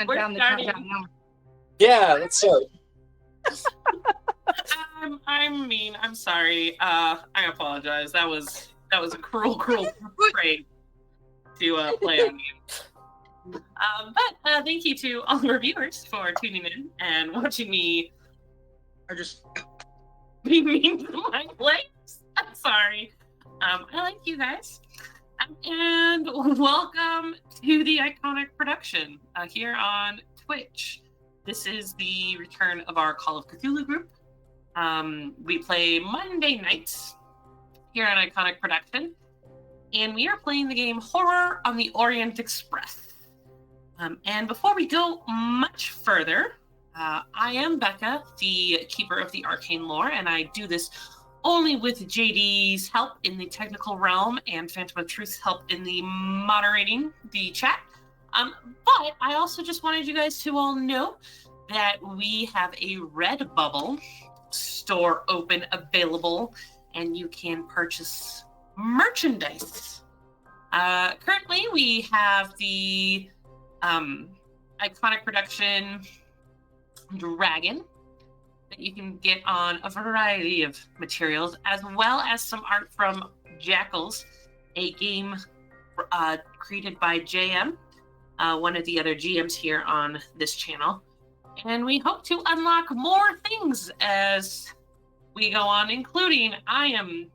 We're down the starting. countdown now. Yeah, let's start. I'm mean. I'm sorry. I apologize. That was a cruel prank to play on you. But thank you to all our viewers for tuning in and watching me. Or just Be mean to my legs. I'm sorry. I like you guys. And welcome to the iconic production here on Twitch. This is the return of our Call of Cthulhu group. We play Monday nights here on Iconic Production, and we are playing the game Horror on the Orient Express. And before we go much further, I am Becca, the Keeper of the Arcane Lore, and I do this only with JD's help in the technical realm and Phantom of Truth's help in the moderating the chat. But I also just wanted you guys to all know that we have a Redbubble store open available, and you can purchase merchandise. Currently, we have the Iconic Production Dragon that you can get on a variety of materials, as well as some art from Jackals, a game created by JM, one of the other GMs here on this channel. And we hope to unlock more things as we go on, including I am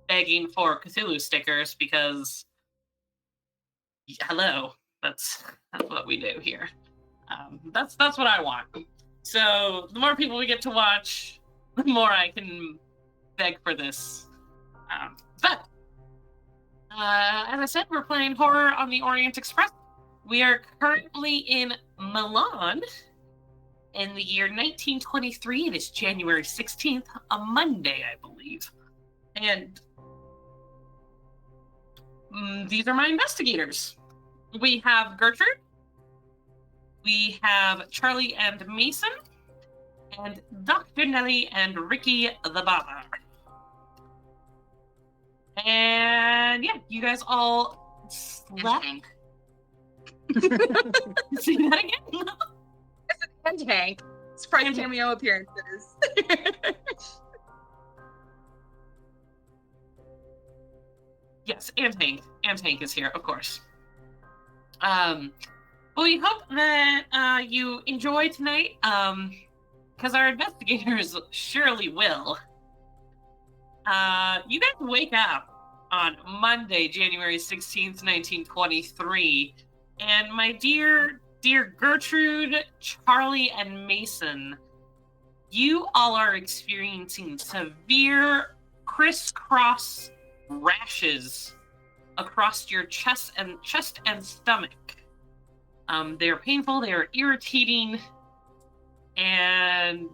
begging for Cthulhu stickers because, hello, that's what we do here. That's what I want. So the more people we get to watch, the more I can beg for this. But as I said, we're playing Horror on the Orient Express. We are currently in Milan in the year 1923. It is January 16th, a Monday, I believe. And these are my investigators. We have Gertrude. We have Charlie and Mason, and Dr. Nelly and Ricky the Baba. And yeah, you guys all slept. Say that again. and Hank. Surprise cameo appearances. Yes, and Hank. And Hank is here, of course. Well, we hope that you enjoy tonight, because our investigators surely will. You guys wake up on Monday, January 16th, 1923, and my dear Gertrude, Charlie, and Mason, you all are experiencing severe crisscross rashes across your chest and stomach. They are painful, they are irritating, and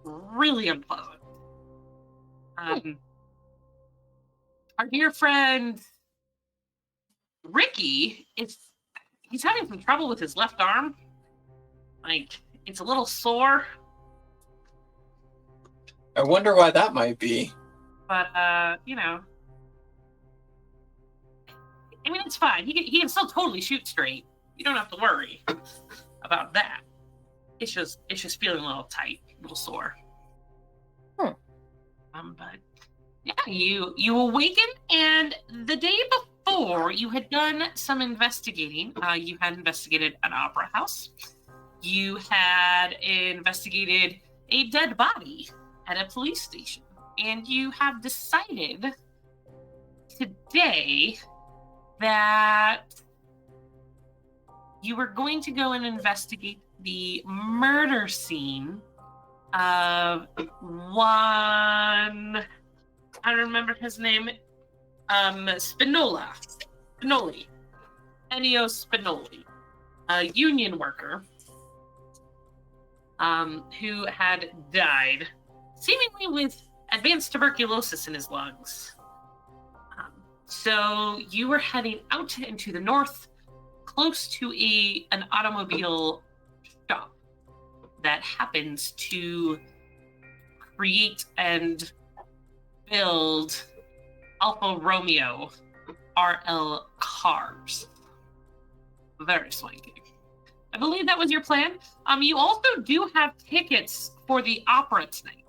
really unpleasant. Our dear friend Ricky, he's having some trouble with his left arm. Like, it's a little sore. I wonder why that might be. But, you know. I mean, it's fine. He can still totally shoot straight. You don't have to worry about that. It's just feeling a little tight, a little sore. But yeah, you awaken, and the day before you had done some investigating. You had investigated an opera house. You had investigated a dead body at a police station, and you have decided today that you were going to go and investigate the murder scene of one, I don't remember his name, Ennio Spinoli, a union worker who had died, seemingly with advanced tuberculosis in his lungs. So you were heading out into the north, close to an automobile shop that happens to create and build Alfa Romeo RL cars. Very swanky. I believe that was your plan. You also do have tickets for the opera tonight.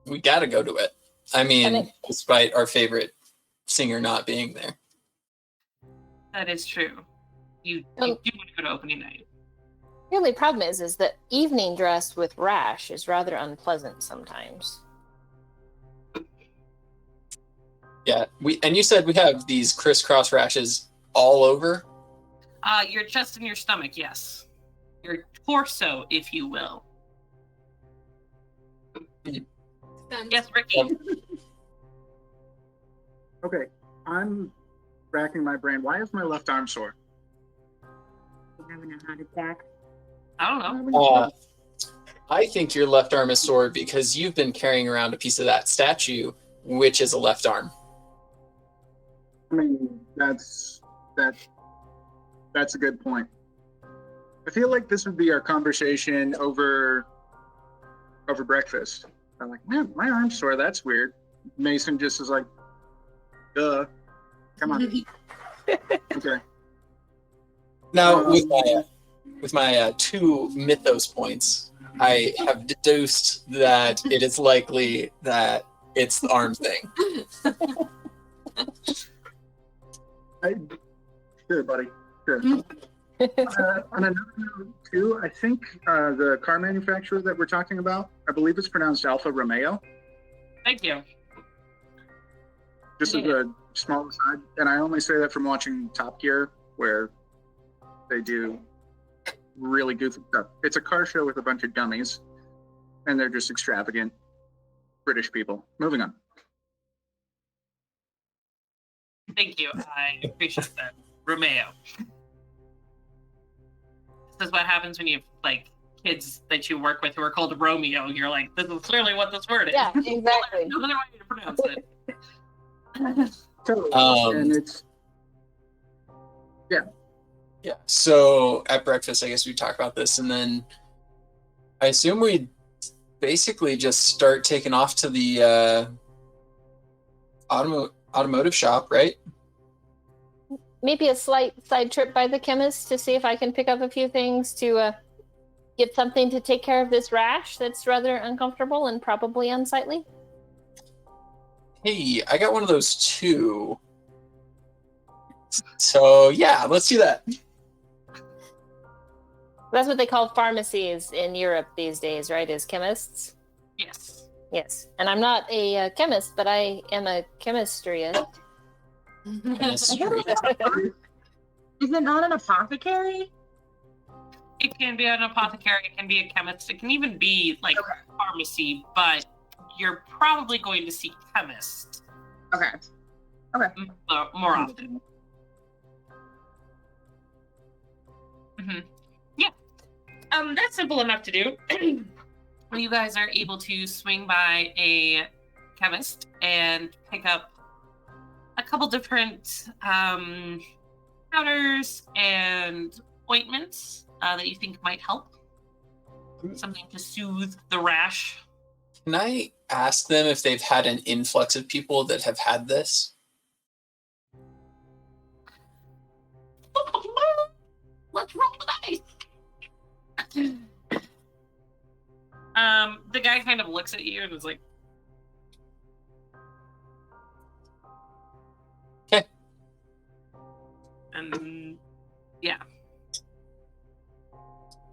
We gotta go to it. I mean, despite our favorite singer not being there. That is true. You do want to go to opening night. The only problem is that evening dress with rash is rather unpleasant sometimes. Yeah, and you said we have these crisscross rashes all over? Your chest and your stomach, yes. Your torso, if you will. Yes, Ricky. Okay, I'm racking my brain. Why is my left arm sore? I'm having a heart attack. I don't know. I think your left arm is sore because you've been carrying around a piece of that statue, which is a left arm. I mean, that's a good point. I feel like this would be our conversation over breakfast. I'm like, man, my arm's sore. That's weird. Mason just is like, duh. Come on. Okay. Now, with my 2 mythos points, I have deduced that it is likely that it's the arm thing. Sure, buddy. Sure. On another note, too, I think the car manufacturer that we're talking about, I believe it's pronounced Alfa Romeo. Thank you. Just as a small aside, and I only say that from watching Top Gear, where they do really goofy stuff. It's a car show with a bunch of dummies, and they're just extravagant British people. Moving on. Thank you. I appreciate that. Romeo. This is what happens when you have, like, kids that you work with who are called Romeo. You're like, this is clearly what this word is. Yeah, exactly. No other way to pronounce it. Totally. And it's Yeah. So at breakfast, I guess we talk about this, and then I assume we basically just start taking off to the automotive shop, right? Maybe a slight side trip by the chemist to see if I can pick up a few things to get something to take care of this rash that's rather uncomfortable and probably unsightly. Hey, I got one of those too. So yeah, let's do that. That's what they call pharmacies in Europe these days, right? Is chemists? Yes. Yes. And I'm not a chemist, but I am a chemistrian. Chemistry. Is it not an apothecary? It can be an apothecary, it can be a chemist, it can even be like pharmacy, but you're probably going to see chemists Okay. more often. Yeah. That's simple enough to do. You guys are able to swing by a chemist and pick up a couple different powders and ointments that you think might help. Something to soothe the rash. Can I ask them if they've had an influx of people that have had this? Let's roll the dice. The guy kind of looks at you and is like, okay. And yeah.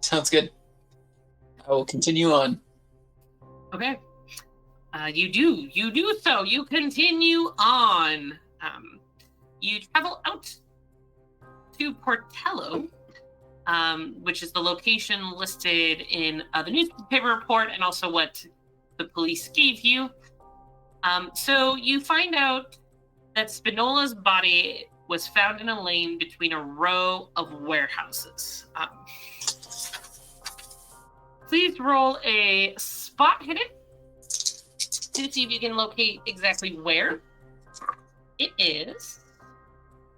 Sounds good. I will continue on. Okay. You do so. You continue on. You travel out to Portello, which is the location listed in the newspaper report and also what the police gave you. So you find out that Spinola's body was found in a lane between a row of warehouses. Please roll a spot hidden to see if you can locate exactly where it is.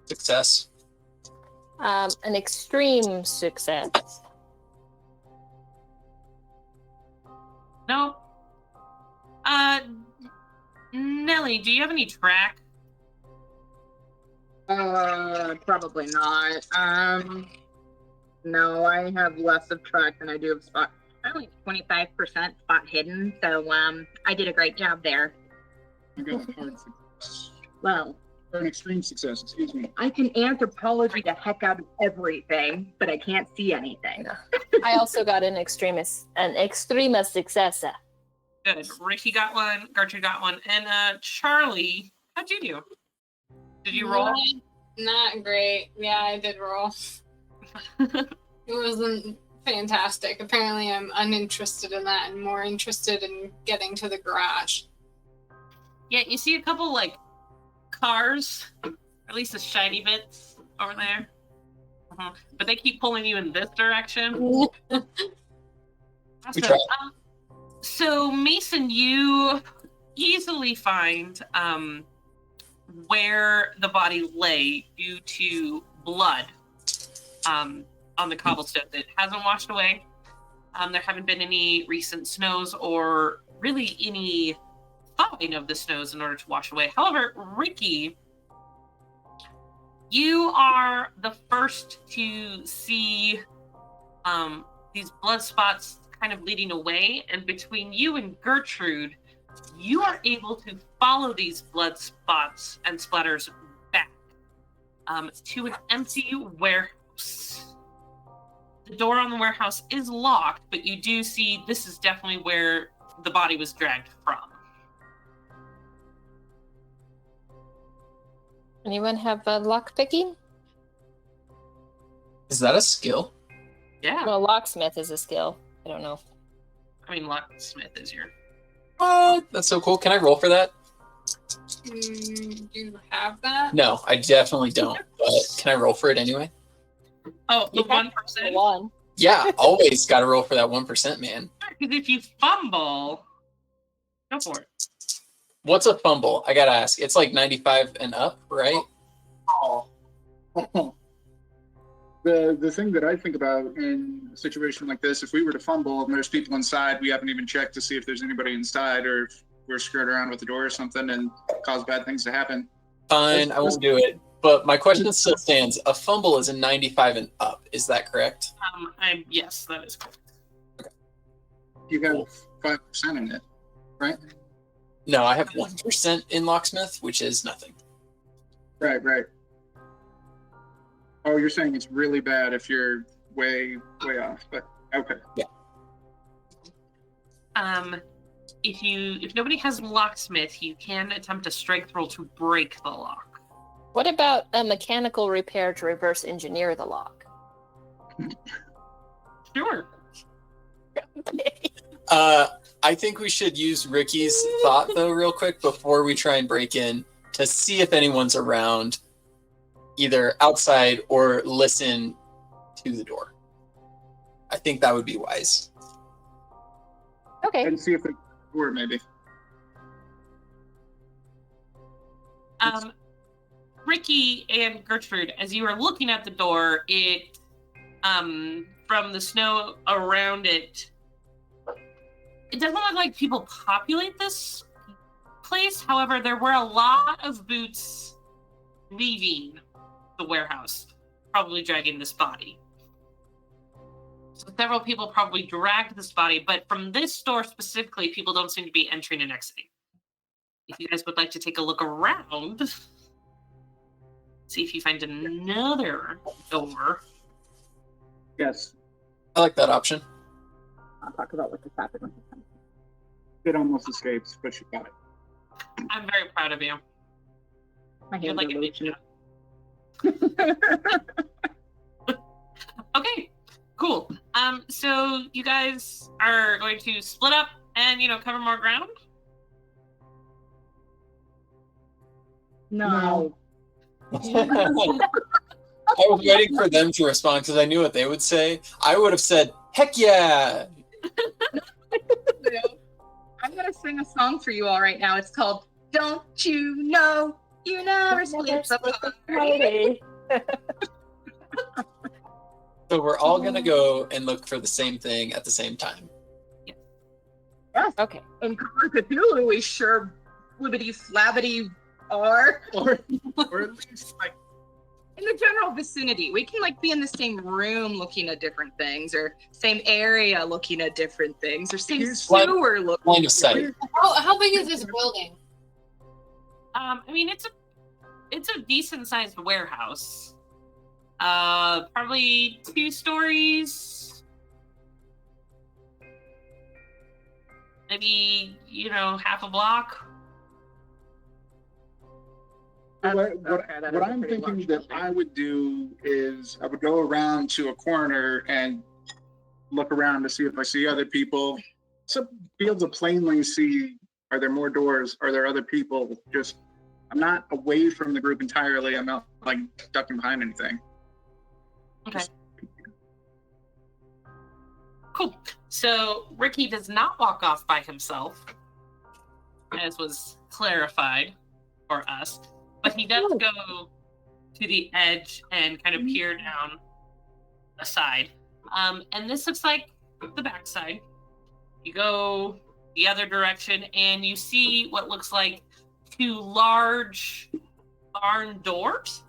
Success. An extreme success. No. Nelly, do you have any track? Probably not. No, I have less of track than I do of spot. I only 25% spot hidden, so I did a great job there. I got a hard success. Well, Or an extreme success, excuse me. I can anthropology the heck out of everything, but I can't see anything. I also got an extrema success. Good. Ricky got one. Gertrude got one. And Charlie, how'd you do? Did you roll? Not great. Yeah, I did roll. It wasn't fantastic. Apparently, I'm uninterested in that and more interested in getting to the garage. Yeah, you see a couple like cars, at least the shiny bits over there. But they keep pulling you in this direction. We Awesome. tried. So Mason, you easily find where the body lay due to blood on the cobblestone that hasn't washed away. There haven't been any recent snows or really any thawing of the snows in order to wash away. However, Ricky, you are the first to see these blood spots kind of leading away, and between you and Gertrude, you are able to follow these blood spots and splatters back to an empty warehouse. The door on the warehouse is locked, but you do see this is definitely where the body was dragged from. Anyone have lock picking? Is that a skill? Yeah. Well, locksmith is a skill. I don't know. I mean, locksmith is your... What? That's so cool. Can I roll for that? Do you have that? No, I definitely don't. But can I roll for it anyway? Oh, the You have 1%? One. Yeah, always got to roll for that 1%, man. Because if you fumble, go for it. What's a fumble? I gotta ask. It's like 95 and up, right? Oh. The thing that I think about in a situation like this, if we were to fumble and there's people inside, we haven't even checked to see if there's anybody inside or if we're screwed around with the door or something and cause bad things to happen. Fine, I won't do it. But my question still stands. A fumble is a 95 and up. Is that correct? Yes, that is correct. You have 5% in it, right? No, I have 1% in locksmith, which is nothing. Right. Oh, you're saying it's really bad if you're way off, but okay. Yeah. If nobody has locksmith, you can attempt a strength roll to break the lock. What about a mechanical repair to reverse engineer the lock? Sure. I think we should use Ricky's thought, though, real quick before we try and break in to see if anyone's around, either outside or listen to the door. I think that would be wise. Okay. And see if it were maybe. Ricky and Gertrude, as you are looking at the door, it from the snow around it, it doesn't look like people populate this place. However, there were a lot of boots leaving the warehouse, probably dragging this body. So several people probably dragged this body, but from this store specifically, people don't seem to be entering and exiting. If you guys would like to take a look around, see if you find another door. Yes. I like that option. I'll talk about what just happened. It almost escapes, but she got it. I'm very proud of you. My You're hands like are a loose. ninja. Okay, cool. So you guys are going to split up and cover more ground. No. I was waiting for them to respond because I knew what they would say. I would have said, heck yeah! I'm going to sing a song for you all right now. It's called Don't You Know You Never Split the Party. So we're all going to go and look for the same thing at the same time. Yes. Okay. And Cthulhu, we sure flibbity flabbity are. Or at least like in the general vicinity. We can like be in the same room looking at different things, or same area looking at different things, or same Here's sewer looking. Line of sight. How big is this building? I mean, it's a decent sized warehouse. Probably 2 stories. Maybe, half a block. What That is a I'm pretty thinking large that building. I would do is I would go around to a corner and look around to see if I see other people. So be able to plainly see, are there more doors? Are there other people? Just, I'm not away from the group entirely. I'm not like ducking behind anything. Okay. Just- Cool. So Ricky does not walk off by himself, as was clarified for us, but he does go to the edge and kind of peer down the side. And this looks like the backside. You go the other direction and you see what looks like 2 large barn doors.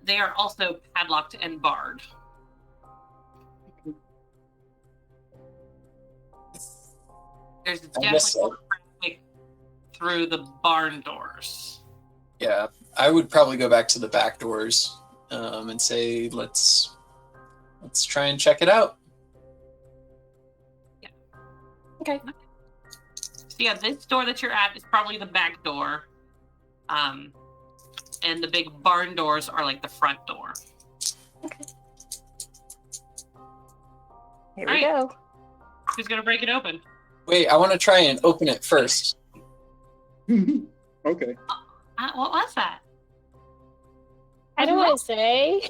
They are also padlocked and barred. There's I guess definitely so. traffic through the barn doors. Yeah, I would probably go back to the back doors and say, let's try and check it out. Okay. So yeah, this door that you're at is probably the back door. And the big barn doors are like the front door. Here we Right. go. Who's gonna break it open? Wait, I want to try and open it first. Okay. What was that? How do I say?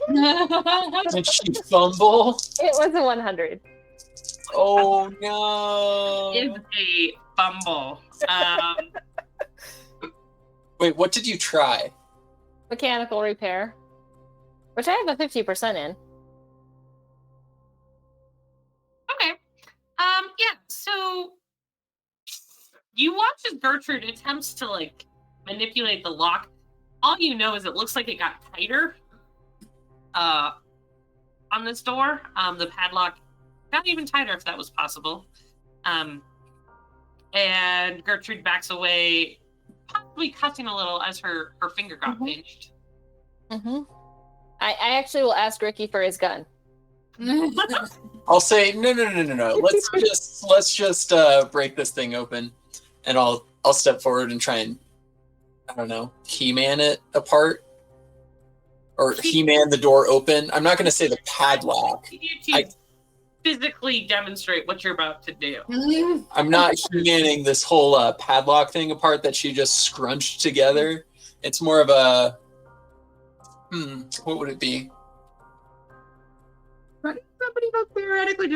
Did she fumble? It was a 100. Oh no! Is a fumble. Wait, what did you try? Mechanical repair, which I have a 50% in. Okay. Yeah, so you watch as Gertrude attempts to like manipulate the lock. All you know is it looks like it got tighter on this door. The padlock got even tighter if that was possible. And Gertrude backs away, possibly cussing a little as her finger got pinched. Mm-hmm. I actually will ask Ricky for his gun. I'll say no. Let's just break this thing open, and I'll step forward and try and, I don't know, He-Man it apart, or He-Man the door open. I'm not going to say the padlock. You physically demonstrate what you're about to do. I'm not He-Manning this whole padlock thing apart that she just scrunched together. It's more of a what would it be? Somebody not theoretically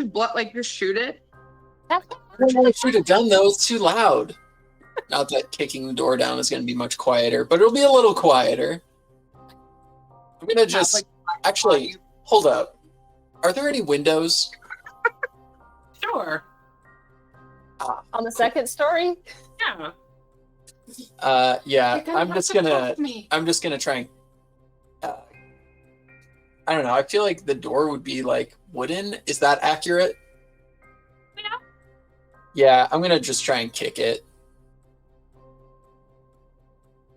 just shoot it. I don't know what you'd have done though. It's too loud. Not that kicking the door down is going to be much quieter, but it'll be a little quieter. I'm going to just actually hold up. Are there any windows? Sure. On the second story? Yeah. Yeah. I'm just gonna try and. I don't know. I feel like the door would be like wooden. Is that accurate? Yeah. Yeah, I'm gonna just try and kick it.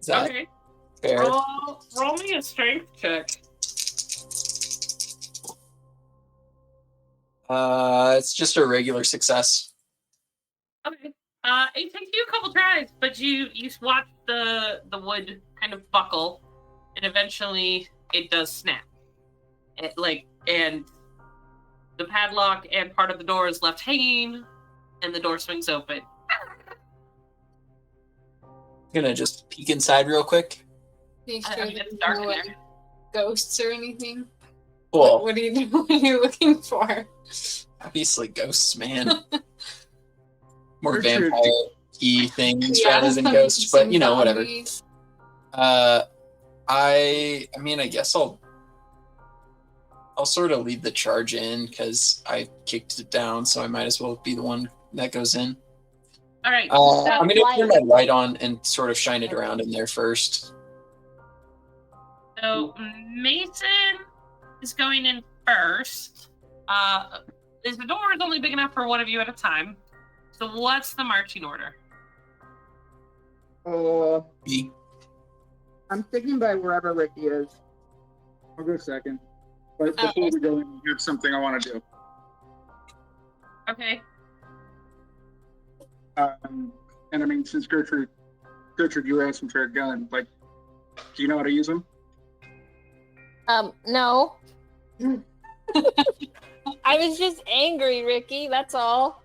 Is that Okay. fair? Roll me a strength check. It's just a regular success. Okay. It takes you a couple tries, but you watch the wood kind of buckle, and eventually it does snap. And the padlock and part of the door is left hanging, and the door swings open. Gonna just peek inside real quick. Make I sure mean, there's it's dark in no there. ghosts or anything. Cool. What are you looking for? Obviously ghosts, man. More Gertrude. vampire-y things rather than ghosts, but you know, whatever. zombies. I mean, I guess I'll sort of lead the charge in because I kicked it down, so I might as well be the one that goes in. All right. I'm gonna turn my light on and sort of shine it around in there first. So Mason is going in first. The door is only big enough for one of you at a time. So what's the marching order? B. I'm sticking by wherever Ricky is. I'll go second. But before we go in, I have something I want to do. Okay. And I mean, since Gertrude, you were asking for a gun. Like, do you know how to use them? No. I was just angry, Ricky. That's all.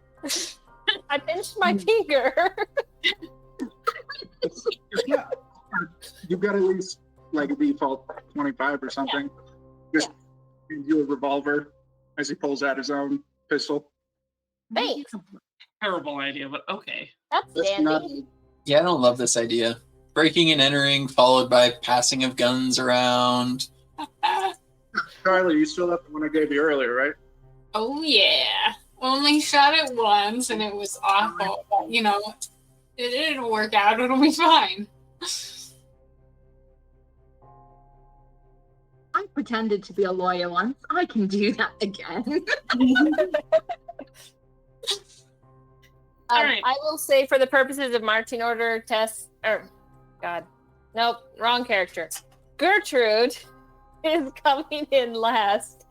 I pinched my finger. Yeah. You've got at least like a default 25 or something. Just hand you a revolver as he pulls out his own pistol. Thanks. Terrible idea, but okay. That's dandy. Yeah, I don't love this idea. Breaking and entering, followed by passing of guns around. Charlie, you still have the one I gave you earlier, right? Oh yeah. Only shot it once and it was awful. You know, it'll work out. It'll be fine. I pretended to be a lawyer once. I can do that again. All right. I will say, for the purposes of marching order tests, nope, wrong character. Gertrude is coming in last,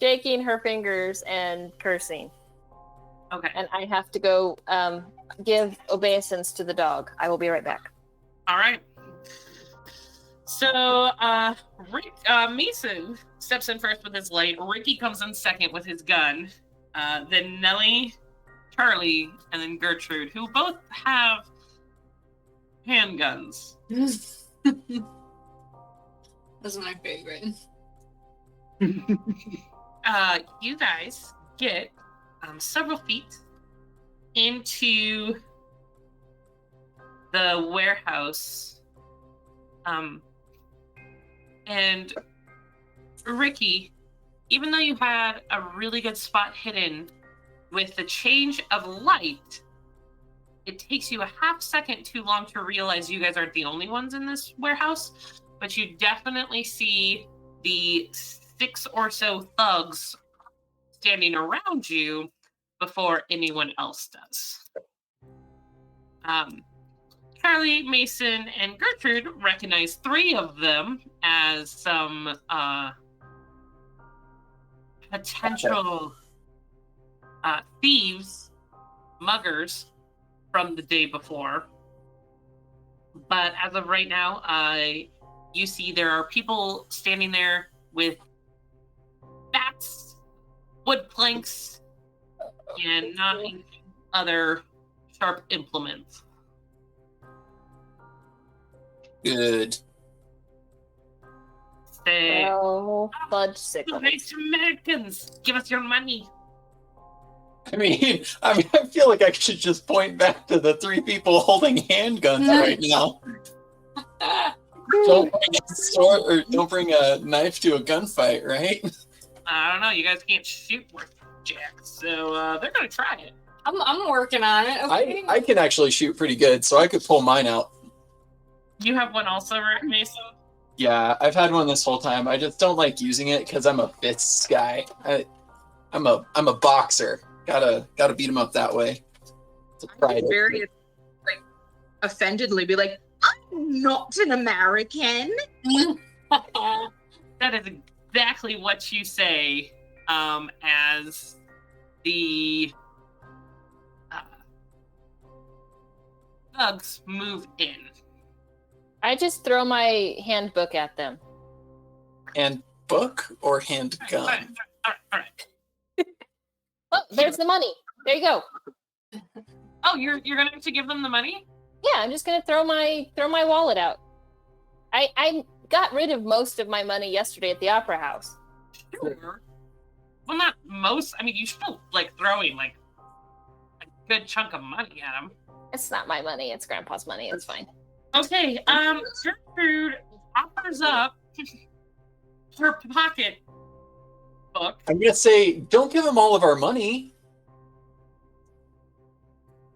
shaking her fingers and cursing. Okay. And I have to go give obeisance to the dog. I will be right back. All right. So, Mason steps in first with his light. Ricky comes in second with his gun. Then Nellie, Charlie, and then Gertrude, who both have handguns. That's my favorite. You guys get several feet into the warehouse. And Ricky, even though you had a really good spot hidden, with the change of light, it takes you a half second too long to realize you guys aren't the only ones in this warehouse, but you definitely see the 6 or so thugs standing around you before anyone else does. Charlie, Mason, and Gertrude recognize 3 of them as some potential thieves, muggers from the day before. But as of right now, you see there are people standing there with bats, wood planks, and not other sharp implements. Good. Say, Oh, fudge sickle. nice Americans, give us your money. I mean, I feel like I should just point back to the 3 people holding handguns right now. Don't bring a sword or don't bring a knife to a gunfight, right? I don't know. You guys can't shoot worth jack, so they're gonna try it. I'm working on it. Okay. I can actually shoot pretty good, so I could pull mine out. You have one also, right, Mason? Yeah, I've had one this whole time. I just don't like using it because I'm a fists guy. I'm a boxer. Gotta beat him up that way. It's a pride. Very like offendedly be like, I'm not an American. That is exactly what you say as the thugs move in. I just throw my handbook at them. Handbook or handgun? All right. Oh, there's the money. There you go. Oh, you're gonna have to give them the money? Yeah, I'm just gonna throw my wallet out. I got rid of most of my money yesterday at the Opera House. Sure. Well, not most. I mean, you still like throwing like a good chunk of money at them. It's not my money. It's Grandpa's money. It's fine. Okay. Gertrude offers up her pocket book. I'm gonna say, don't give them all of our money.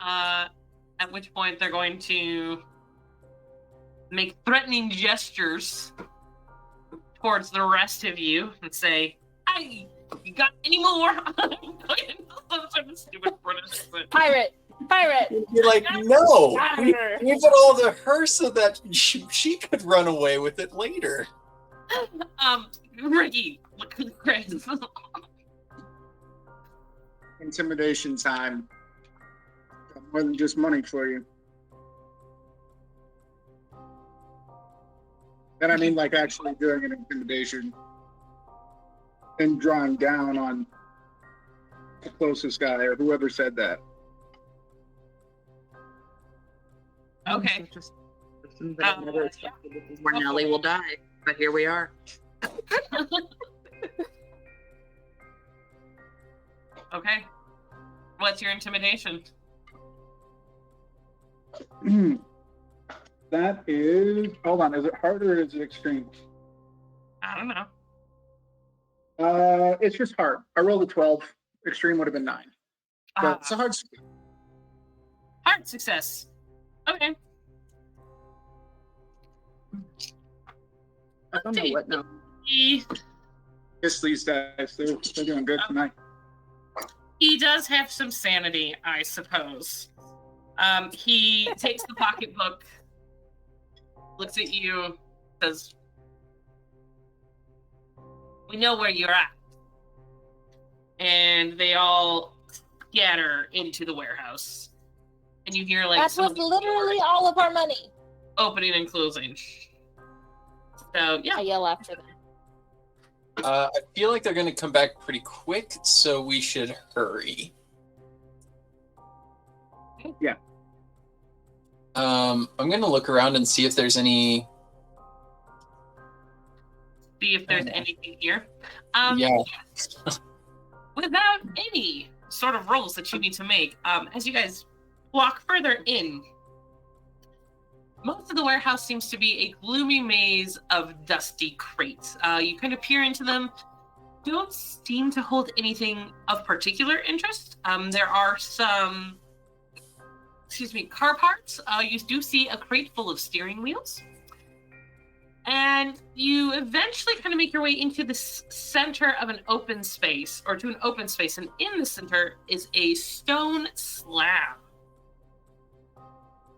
At which point they're going to make threatening gestures towards the rest of you and say, "Hey, you got any more?" Some sort of stupid British. Pirate! You're like, no, we give it all to her so that she could run away with it later. Ricky, look at Chris. Intimidation time. Got more than just money for you. And I mean, like, actually doing an intimidation and drawing down on the closest guy or whoever said that. Okay. Just that I never expected this is where Nellie will die, but here we are. Okay. What's your intimidation? That is, hold on, is it hard or is it extreme? I don't know. It's just hard. I rolled a 12. Extreme would have been 9. But it's a hard. Hard success. Okay. I don't know what now. Kiss these guys. They're doing good tonight. He does have some sanity, I suppose. He takes the pocketbook, looks at you, says, "We know where you're at." And they all scatter into the warehouse. And you hear, like, That was literally all of our money. opening and closing. So, yeah. I yell after them. I feel like they're going to come back pretty quick, so we should hurry. Yeah. I'm going to look around and see if there's any... See if there's anything here. Yeah. Without any sort of rolls that you need to make, as you guys walk further in, most of the warehouse seems to be a gloomy maze of dusty crates. You kind of peer into them, don't seem to hold anything of particular interest. There are some, car parts. You do see a crate full of steering wheels. And you eventually kind of make your way into the center of an open space, or to an open space, and in the center is a stone slab.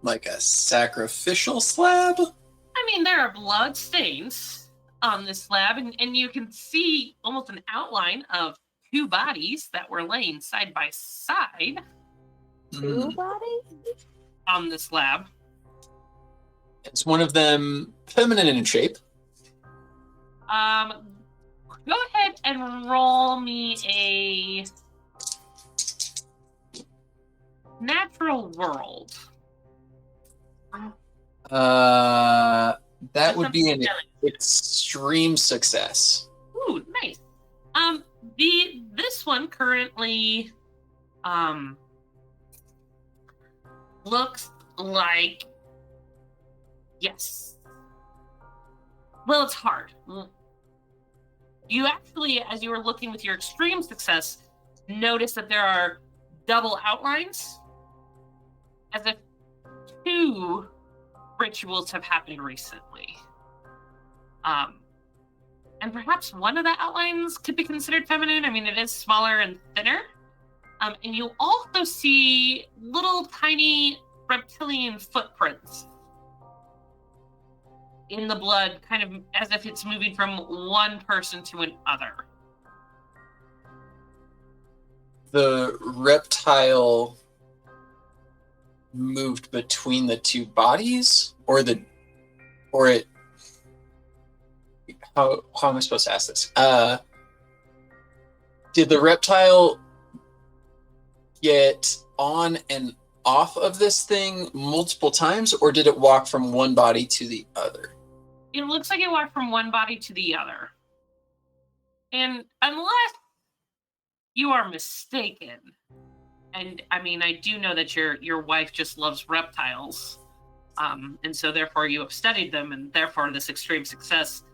Like a sacrificial slab? I mean, there are blood stains on this slab, and you can see almost an outline of 2 bodies that were laying side by side. 2 bodies? On the slab. Is one of them feminine in shape? Go ahead and roll me a natural world. That would be an extreme success. Ooh, nice. This one currently looks like, yes. Well, it's hard. You actually, as you were looking with your extreme success, notice that there are double outlines, as if 2 rituals have happened recently. And perhaps one of the outlines could be considered feminine. I mean, it is smaller and thinner. And you also see little tiny reptilian footprints in the blood, kind of as if it's moving from one person to another. The reptile moved between the 2 bodies, or it. How am I supposed to ask this? Did the reptile get on and off of this thing multiple times, or did it walk from one body to the other? It looks like it walked from one body to the other. And unless you are mistaken, and I mean, I do know that your wife just loves reptiles, and so therefore you have studied them, and therefore this extreme success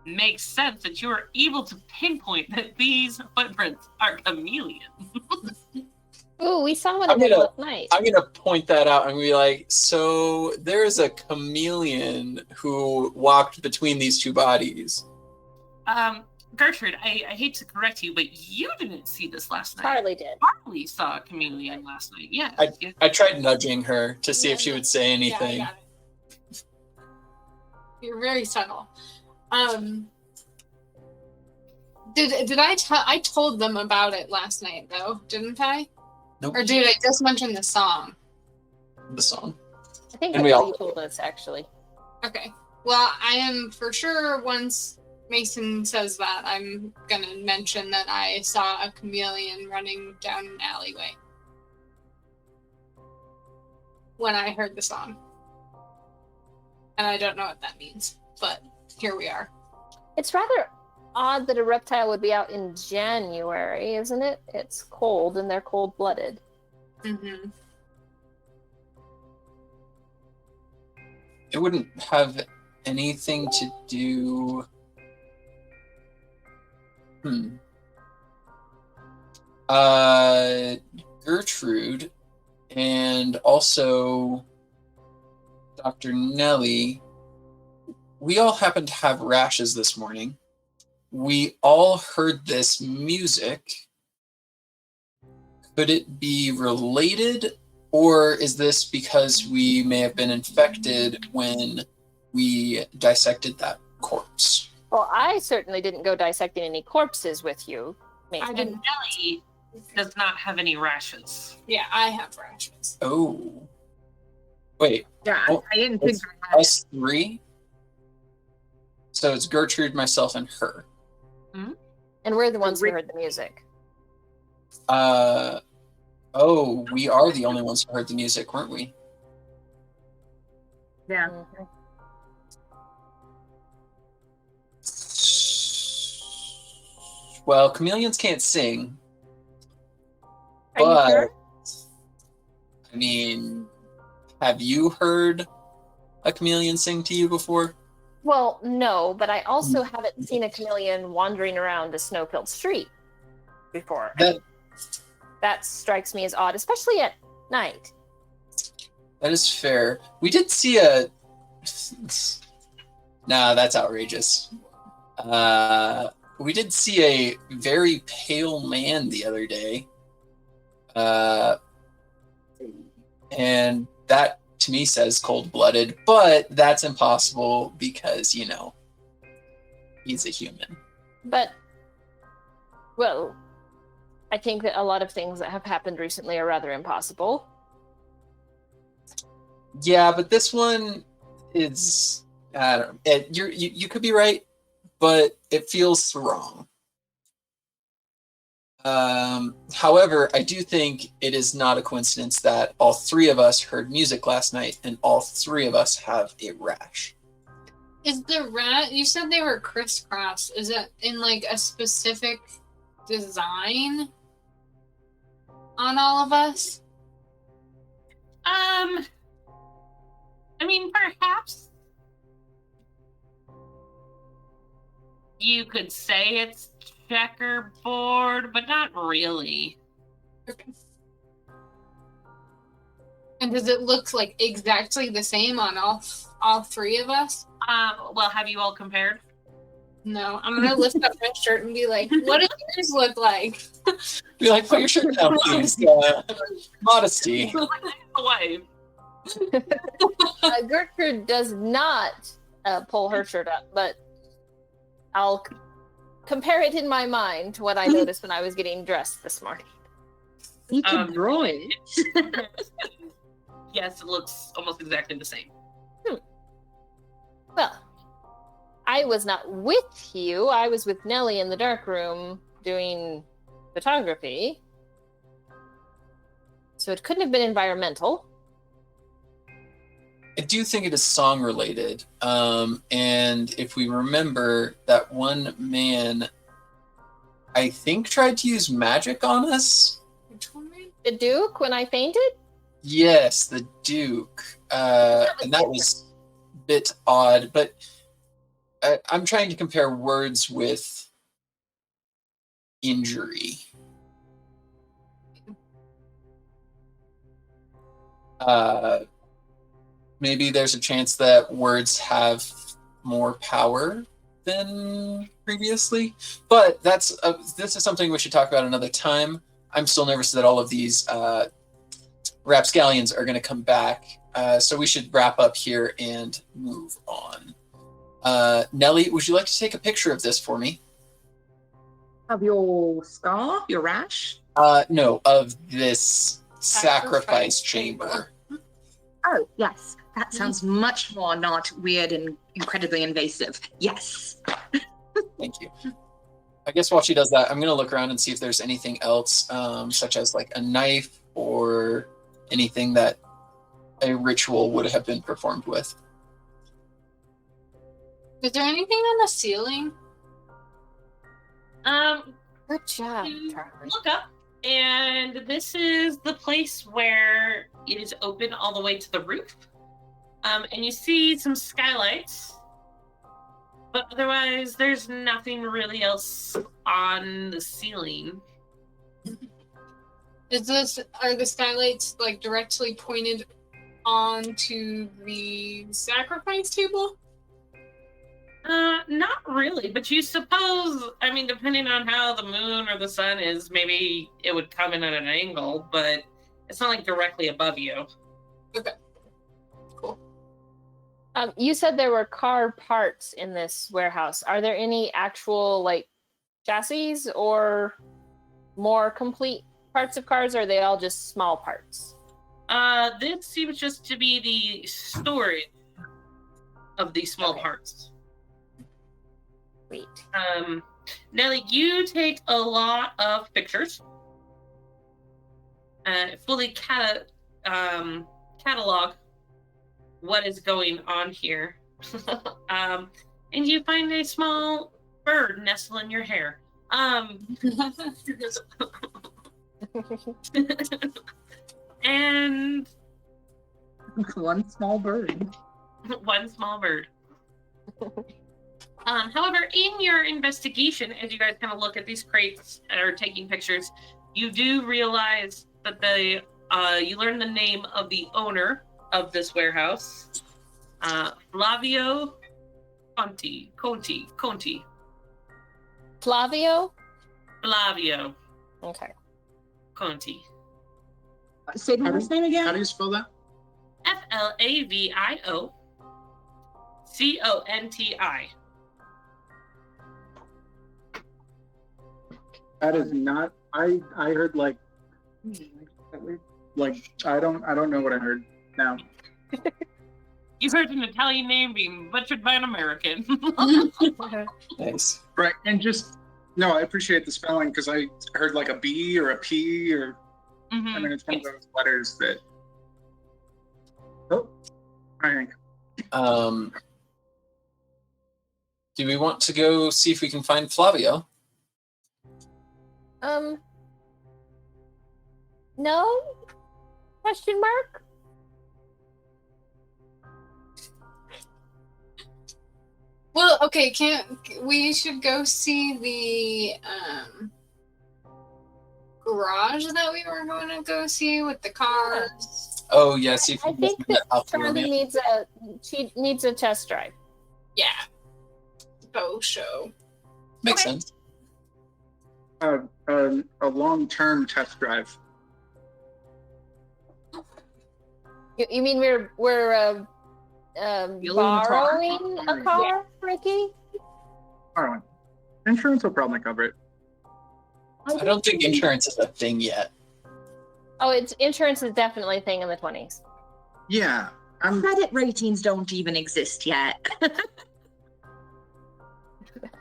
makes sense that you are able to pinpoint that these footprints are chameleon. Ooh, we saw one of them last night. I'm gonna point that out and be like, so there's a chameleon who walked between these 2 bodies. Gertrude, I hate to correct you, but you didn't see this last night. Charlie did. Charlie saw a chameleon last night. Yeah. I tried nudging her to see if she would say anything. Yeah, I got it. You're very subtle. Did I told them about it last night though, didn't I? Nope. Or did I just mention the song? The song. I think And that's we what all- you told us, actually. Okay. Well, I am for sure once Mason says that, I'm gonna mention that I saw a chameleon running down an alleyway when I heard the song. And I don't know what that means, but here we are. It's rather odd that a reptile would be out in January, isn't it? It's cold and they're cold-blooded. Mm-hmm. It wouldn't have anything to do. Gertrude and also Dr. Nelly, we all happened to have rashes this morning. We all heard this music. Could it be related, or is this because we may have been infected when we dissected that corpse? Well, I certainly didn't go dissecting any corpses with you, Mason. And Nelly does not have any rashes. Yeah, I have rashes. Oh. Wait, Yeah, Oh, I didn't think it's I had us three? So it's Gertrude, myself, and her. And we're the ones who Rick- heard the music. Oh, we are the only ones who heard the music, weren't we? Yeah. Mhm. Well, chameleons can't sing, Are you but sure? I mean, have you heard a chameleon sing to you before? Well, no, but I also haven't seen a chameleon wandering around a snow-filled street before. That strikes me as odd, especially at night. That is fair. We did see a. Nah, that's outrageous. We did see a very pale man the other day. And that to me says cold-blooded, but that's impossible because, you know, he's a human. But, well, I think that a lot of things that have happened recently are rather impossible. Yeah, but this one is, I don't know. You could be right, but it feels wrong. However, I do think it is not a coincidence that all three of us heard music last night and all three of us have a rash. Is the rat? You said they were crisscross. Is it in like a specific design on all of us? I mean, perhaps you could say it's checkerboard, but not really. Okay. And does it look like exactly the same on all three of us? Well, have you all compared? No, I'm gonna lift up my shirt and be like, "What does yours look like?" Be like, put your shirt down, please. Modesty. Away. Gertrude does not pull her shirt up, but I'll compare it in my mind to what I noticed when I was getting dressed this morning. You could draw it. Yes, it looks almost exactly the same. Well, I was not with you. I was with Nellie in the dark room doing photography. So it couldn't have been environmental. I do think it is song related. And if we remember, that one man, I think, tried to use magic on us. The Duke, when I fainted? Yes, the Duke. And that was a bit odd, but I'm trying to compare words with injury. Maybe there's a chance that words have more power been previously. But this is something we should talk about another time. I'm still nervous that all of these rapscallions are going to come back. So we should wrap up here and move on. Nelly, would you like to take a picture of this for me? Of your scar, your rash? No, of this sacrifice chamber. Oh, yes. That sounds much more not weird and incredibly invasive. Yes. Thank you. I guess while she does that, I'm going to look around and see if there's anything else, such as like a knife or anything that a ritual would have been performed with. Is there anything on the ceiling? Good job, You Charlie. look up, and this is the place where it is open all the way to the roof. And you see some skylights, but otherwise there's nothing really else on the ceiling. Are the skylights like directly pointed onto the sacrifice table? Not really, but you suppose, I mean, depending on how the moon or the sun is, maybe it would come in at an angle, but it's not like directly above you. Okay. Cool. You said there were car parts in this warehouse. Are there any actual like chassis or more complete parts of cars, or are they all just small parts? This seems just to be the storage of these small Okay. parts. Sweet. Nelly, you take a lot of pictures. Fully catalog what is going on here. And you find a small bird nestle in your hair. And One small bird. one small bird. However, in your investigation, as you guys kind of look at these crates and are taking pictures, you do realize that you learn the name of the owner of this warehouse, Flavio Conti. Flavio? Flavio Okay. Conti. Say the last name How again. do you spell that? Flavio Conti. That is not. I heard like I don't know what I heard now. You heard an Italian name being butchered by an American. Nice. Right, and just no, I appreciate the spelling because I heard like a B or a P or Mhm. I mean it's one of those letters that. Oh, I think. Do we want to go see if we can find Flavio? No? Question mark? Well, okay, we should go see the garage that we were going to go see with the cars. Oh, yeah, see if I we can think find that Alpha Charlie Romeo. needs a test drive. Yeah. Bow show. Makes Okay. sense. A long-term test drive. You mean we're Stealing a car? borrowing a car, Ricky? All right. Insurance will probably cover it. I don't think insurance is a thing yet. Oh, it's insurance is definitely a thing in the 20s. Yeah, Credit ratings don't even exist yet. I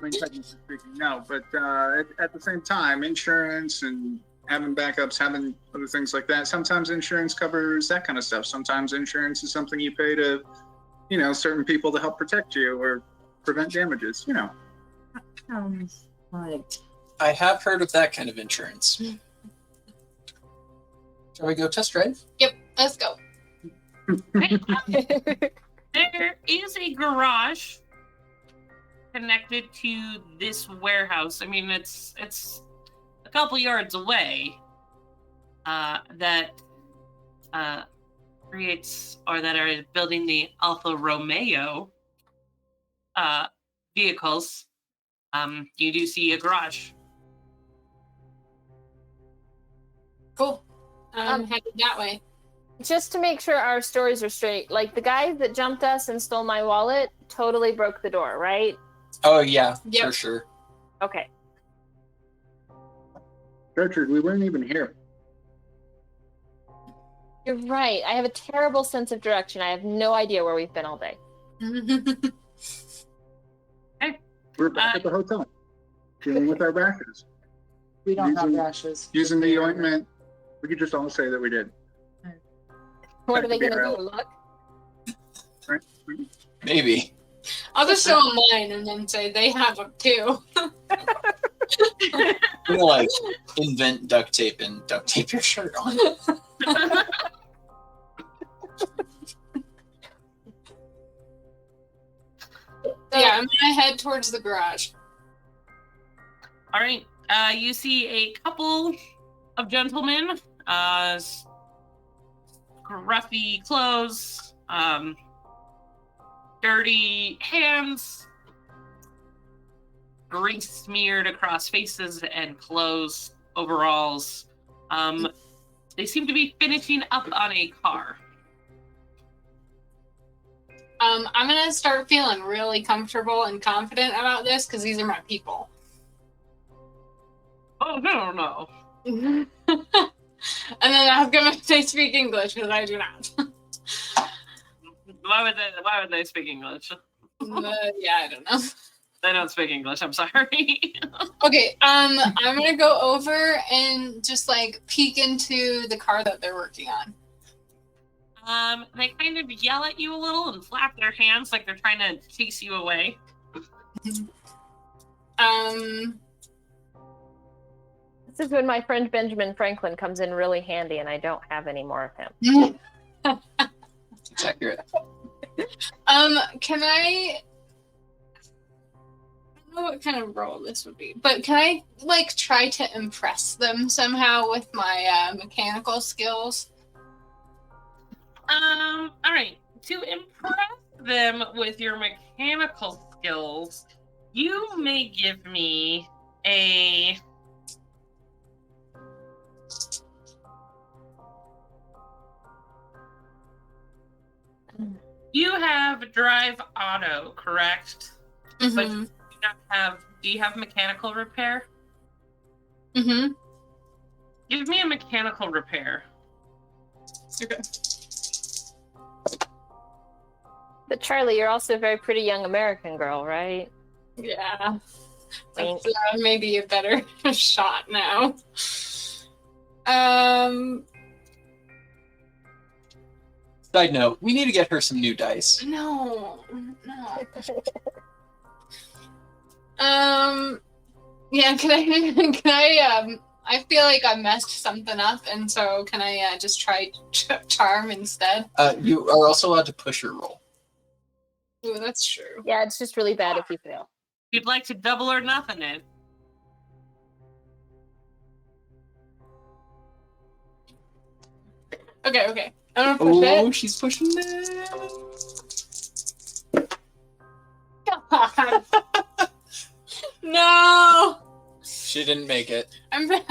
mean, technically speaking, no, but at the same time, insurance and having backups, having other things like that. Sometimes insurance covers that kind of stuff. Sometimes insurance is something you pay to, certain people to help protect you or prevent damages. Sounds like I have heard of that kind of insurance. Shall we go test drive? Yep, let's go. There is a garage connected to this warehouse. I mean, it's a couple yards away. That creates or that are building the Alfa Romeo vehicles, you do see a garage. Cool. Headed that way. Just to make sure our stories are straight, like the guy that jumped us and stole my wallet totally broke the door, right? Oh yeah, Yep. for sure. Okay. Gertrude, we weren't even here. You're right. I have a terrible sense of direction. I have no idea where we've been all day. We're back at the hotel, dealing with our rashes. We don't have Using- rashes. Using the ointment, we could just all say that we did. What are they going to Yeah. do? Look? Right? Maybe. I'll just show them mine and then say they have them too. We're gonna like invent duct tape and duct tape your shirt on. Yeah, I'm gonna head towards the garage. All right. You see a couple of gentlemen, scruffy clothes, dirty hands, grease smeared across faces and clothes, overalls. They seem to be finishing up on a car. I'm gonna start feeling really comfortable and confident about this because these are my people. Oh, no. And then I'm gonna say speak English because I do not. Why would they speak English? Yeah, I don't know. They don't speak English, I'm sorry. Okay, I'm gonna go over and just like peek into the car that they're working on. They kind of yell at you a little and flap their hands like they're trying to chase you away. This is when my friend Benjamin Franklin comes in really handy and I don't have any more of him. It's accurate. Can I don't know what kind of role this would be, but can I like try to impress them somehow with my mechanical skills? All right. To impress them with your mechanical skills, you may give me a. You have drive auto, correct? But you do not have. Do you have mechanical repair? Mm-hmm. Give me a mechanical repair. Okay. But Charlie, you're also a very pretty young American girl, right? Yeah. Wink. That's maybe a better shot now. Side note, we need to get her some new dice. No. Yeah, I feel like I messed something up, and so can I just try charm instead? You are also allowed to push your roll. Ooh, that's true. Yeah, it's just really bad if you fail. You'd like to double or nothing it. Okay. I'm gonna push Oh, it. she's pushing it. God. No! She didn't make it. I'm gonna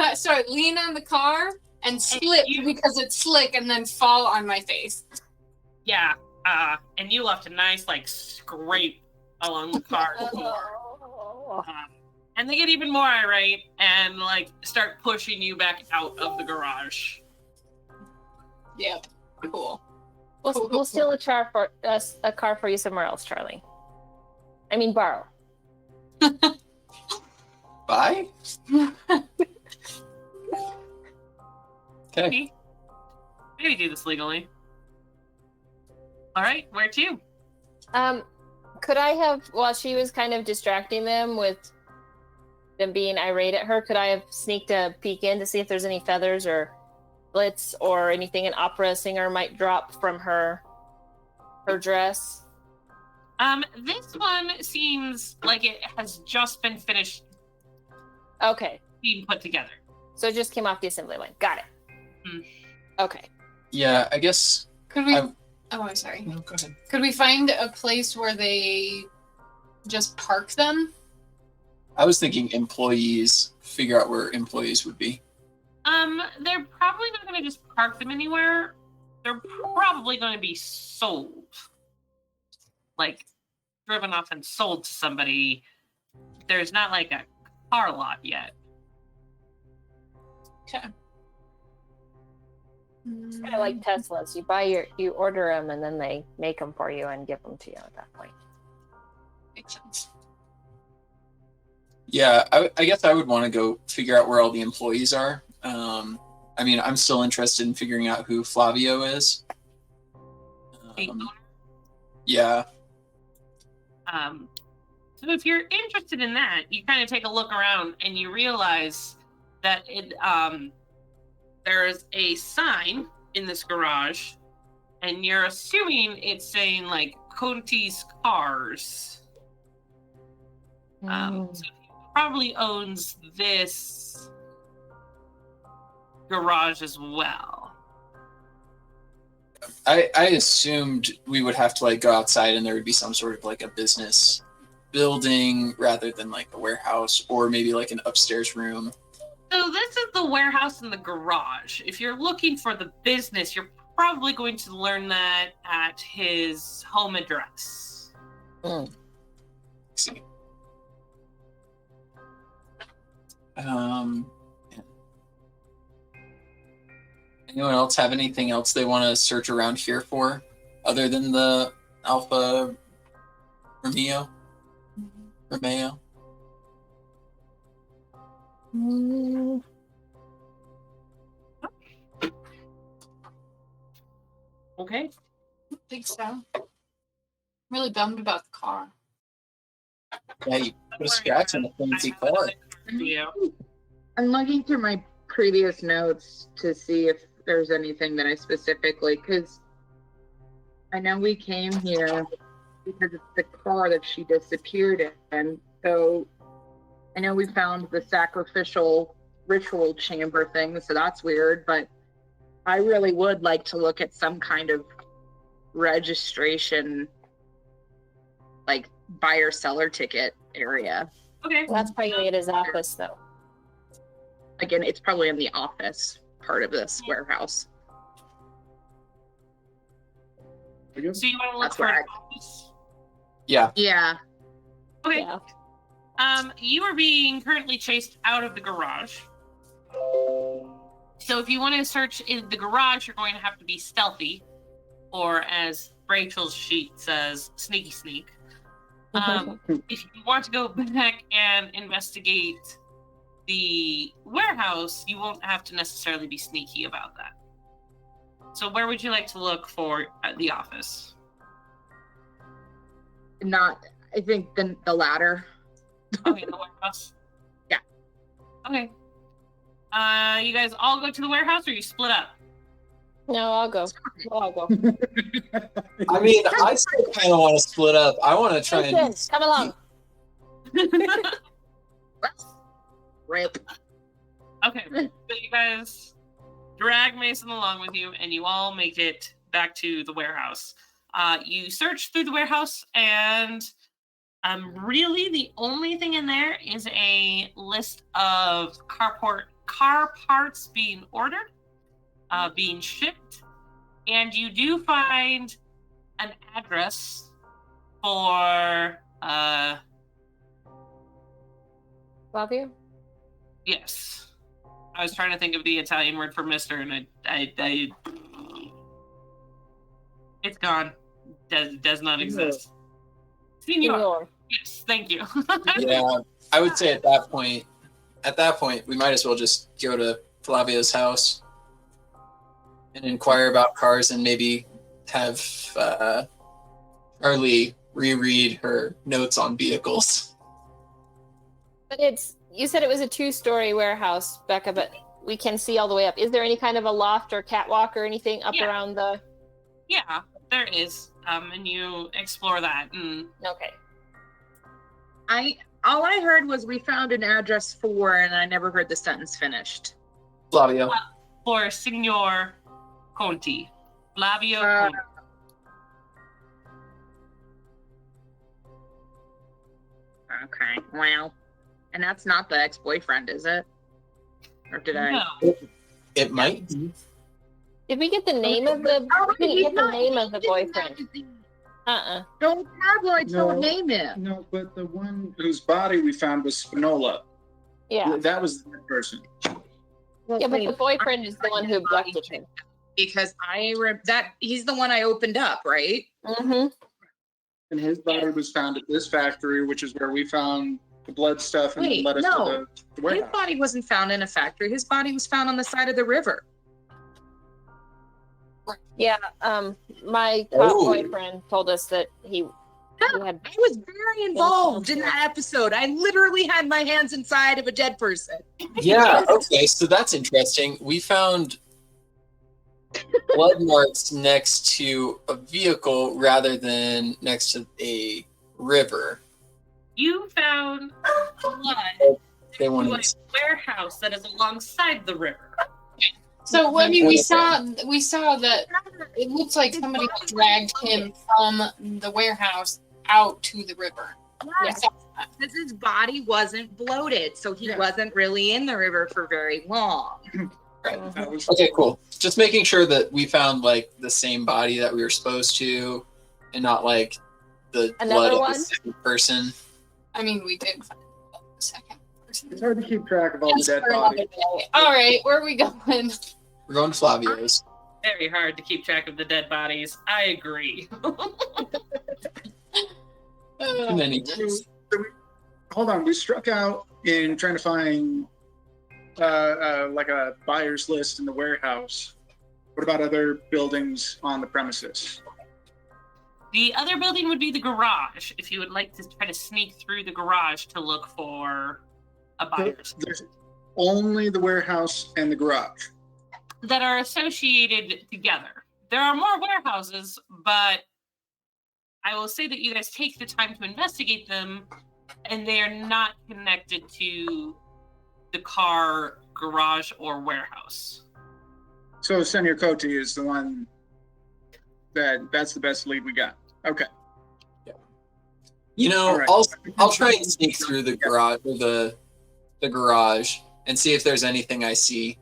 lean on the car and slip because it's slick and then fall on my face. Yeah. And you left a nice scrape along the car floor. And they get even more irate and start pushing you back out of the garage. Yep. Cool. We'll steal a car for you somewhere else, Charlie. I mean, borrow. Bye? Okay. Maybe do this legally. All right, where to? Could I have, while she was kind of distracting them with them being irate at her, could I have sneaked a peek in to see if there's any feathers or blitz or anything an opera singer might drop from her dress? This one seems like it has just been finished Okay. being put together. So it just came off the assembly line. Got it. Okay. Yeah, I guess. Could we? I'm- Oh, I'm sorry. No, go ahead. Could we find a place where they just park them? I was thinking employees. Figure out where employees would be. They're probably not going to just park them anywhere. They're probably going to be sold. Like, driven off and sold to somebody. There's not like a car lot yet. Okay. It's kind of like Teslas. You order them and then they make them for you and give them to you at that point. Makes sense. Yeah, I guess I would want to go figure out where all the employees are. I mean, I'm still interested in figuring out who Flavio is. The owner. Yeah. So if you're interested in that, you kind of take a look around and you realize that there's a sign in this garage, and you're assuming it's saying like Conti's Cars. So he probably owns this garage as well. I assumed we would have to like go outside and there would be some sort of like a business building rather than like a warehouse or maybe like an upstairs room. So this is the warehouse and the garage. If you're looking for the business, you're probably going to learn that at his home address. Let's see. Anyone else have anything else they want to search around here for other than the Alpha Romeo? Okay. I don't think so. I'm really bummed about the car. Yeah, you put a scratch on the fancy car. Yeah. I'm looking through my previous notes to see if there's anything that I specifically, because I know we came here because it's the car that she disappeared in. So I know we found the sacrificial ritual chamber thing, so that's weird, but I really would like to look at some kind of registration, like buyer seller ticket area. Okay. That's probably at his office, though. Again, it's probably in the office part of this warehouse. So you want to look That's for where an office? Yeah. Yeah. Okay. Yeah. You are being currently chased out of the garage. So if you want to search in the garage, you're going to have to be stealthy, or as Rachel's sheet says, sneaky sneak. If you want to go back and investigate the warehouse, you won't have to necessarily be sneaky about that. So where would you like to look for at the office? I think the latter. Okay, the warehouse? Yeah. Okay. You guys all go to the warehouse, or you split up? No, I'll go. I'll go. I mean, I still kind of want to split up. I want to try and. Vincent, come along. Rip. Okay, so you guys drag Mason along with you, and you all make it back to the warehouse. You search through the warehouse, and really the only thing in there is a list of car parts being ordered, being shipped, and you do find an address for Flavio? yes. I was trying to think of the Italian word for Mr. and I it's gone. Does not exist. Signor. Yes, thank you. Yeah, I would say at that point, we might as well just go to Flavio's house and inquire about cars and maybe have Charlie reread her notes on vehicles. But you said it was a 2-story warehouse, Becca, but we can see all the way up. Is there any kind of a loft or catwalk or anything up around the... Yeah, there is. And you explore that. And Okay. All I heard was we found an address for, and I never heard the sentence finished. Flavio. for Signor Conti. Flavio Conti. Okay. Well, and that's not the ex-boyfriend, is it? Or did I? No. It might be. Did we get the name of the? We didn't get the name of the boyfriend. Don't Pablo, I No. don't name it. No, but the one whose body we found was Spinola. Yeah. That was the person. Well, Yeah, but the wait, boyfriend is the one who abducted him. Because that he's the one I opened up, right? Mm-hmm. And his body was found at this factory, which is where we found the blood stuff and Wait, led us no. to the His warehouse. body wasn't found in a factory. His body was found on the side of the river. Yeah. My top Oh. boyfriend told us that he had. I was very involved in that episode. I literally had my hands inside of a dead person. Yeah, okay, so that's interesting. We found blood marks next to a vehicle rather than next to a river. You found blood They to a wanted warehouse that is alongside the river. So I mean, we saw that it looks like somebody dragged him from the warehouse out to the river. Yeah. Because his body wasn't bloated, so he Yeah. wasn't really in the river for very long. Right. That was Okay, cool. Just making sure that we found like the same body that we were supposed to, and not like the Another blood of one? the same person. I mean, we did find the second person. It's hard to keep track of all the dead For another bodies. day. All right, where are we going? We're going to Flavio's. Very hard to keep track of the dead bodies. I agree. Too many. Hold on, we struck out in trying to find like a buyer's list in the warehouse. What about other buildings on the premises? The other building would be the garage, if you would like to try to sneak through the garage to look for a buyer's There's only the warehouse and the garage. that are associated together. There are more warehouses, but I will say that you guys take the time to investigate them, and they are not connected to the car, garage, or warehouse. So Senor Coty is the one that's the best lead we got. Okay. You know, All right. I'll try and sneak through the garage or the garage and see if there's anything I see.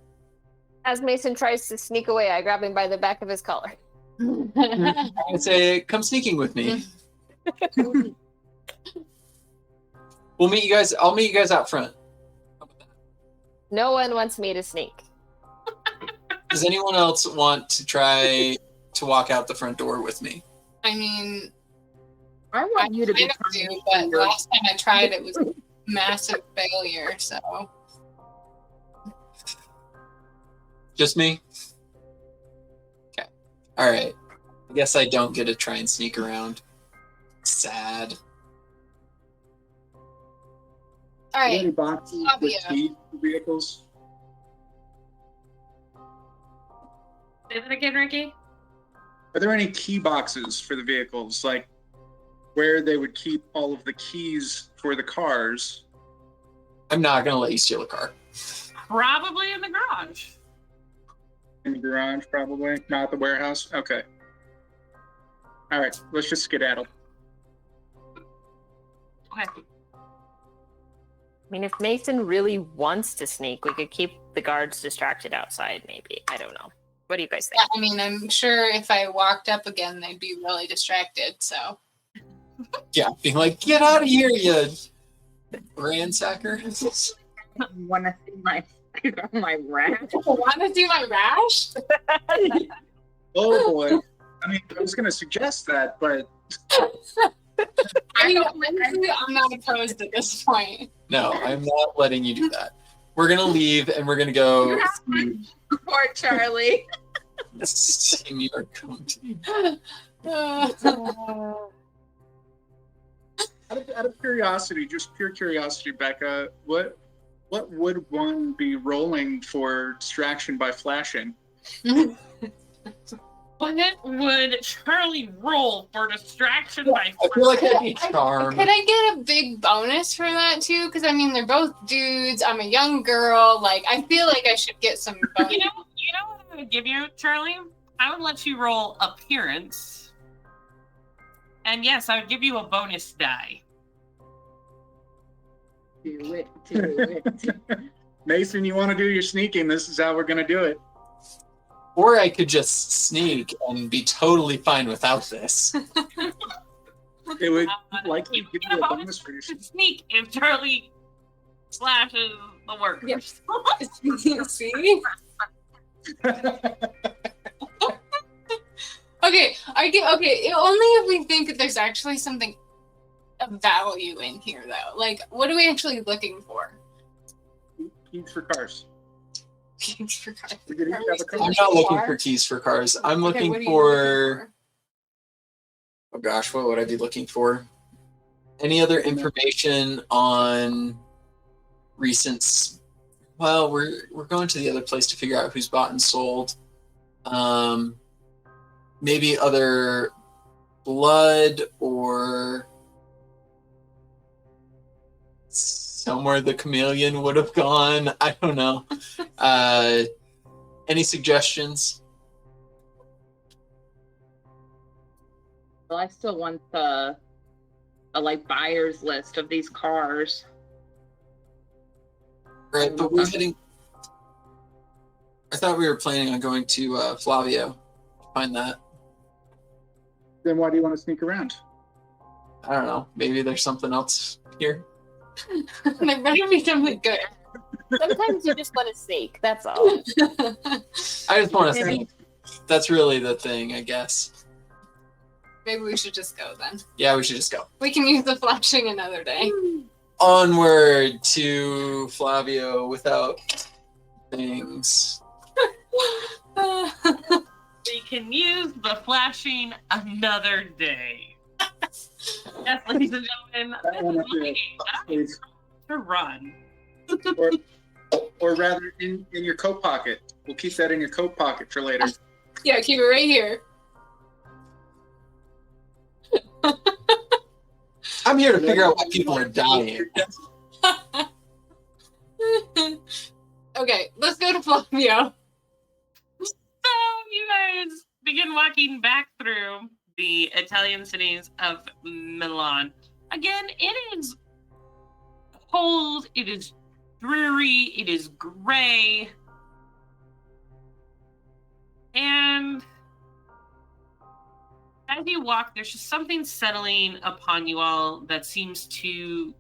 As Mason tries to sneak away, I grab him by the back of his collar. I'd say, come sneaking with me. We'll meet you guys. I'll meet you guys out front. No one wants me to sneak. Does anyone else want to try to walk out the front door with me? I mean, I I want you to be kind of do, but last time I tried, it was a massive failure. So Just me? Okay. All right. I guess I don't get to try and sneak around. Sad. all Are there right, any boxes with Flavia. key vehicles? Say that again, Ricky? Are there any key boxes for the vehicles, like where they would keep all of the keys for the cars? I'm not going to let you steal a car. Probably in the garage. In the garage, probably. Not at the warehouse? Okay. All right, let's just skedaddle. Okay. I mean, if Mason really wants to sneak, we could keep the guards distracted outside, maybe. I don't know. What do you guys think? Yeah, I mean, I'm sure if I walked up again, they'd be really distracted. So Yeah, being like, get out of here, you ransacker. want to see my rash. want to do my rash? Oh boy. I mean, I was going to suggest that, but I mean, honestly, I'm not opposed at this point. No, I'm not letting you do that. We're going to leave and we're going to go Poor Charlie. see New York County. out of curiosity, just pure curiosity, Becca, what would one be rolling for distraction by flashing? What would Charlie roll for distraction by I feel like that'd be charm. Could I get a big bonus for that too? Because I mean, they're both dudes. I'm a young girl. Like, I feel like I should get some bonus. You know what I would give you, Charlie? I would let you roll appearance. And yes, I would give you a bonus die. Do it. Mason, you want to do your sneaking? This is how we're going to do it. Or I could just sneak and be totally fine without this. It would likely You give get you a a bonus bonus for your to sneak if Charlie slashes the workers. See? Okay, only if we think that there's actually something of value in here, though. Like, what are we actually looking for? Keys for cars. Keys for cars. We could each have a car. I'm not looking for keys for cars. I'm Okay, looking what are you for... Oh gosh, what would I be looking for? Any other information on recent... Well, we're going to the other place to figure out who's bought and sold. Maybe other blood or somewhere the chameleon would have gone. I don't know. Any suggestions? Well, I still want a like buyer's list of these cars. Right, but we're heading... I thought we were planning on going to Flavio to find that. Then why do you want to sneak around? I don't know. Maybe there's something else here. There better be something good. Sometimes you just want to sneak. That's all. I just want to sneak. That's really the thing, I guess. Maybe we should just go then. Yeah, we should just go. We can use the flashing another day. Onward to Flavio without things. We can use the flashing another day. Yes, ladies and gentlemen, this is my game. I'm to run. Or rather, in your coat pocket. We'll keep that in your coat pocket for later. Yeah, keep it right here. I'm here to figure out why people are dying. Okay, let's go to Flavio. So you guys begin walking back through the Italian cities of Milan. Again, it is cold, it is dreary, it is gray. And as you walk, there's just something settling upon you all that seems to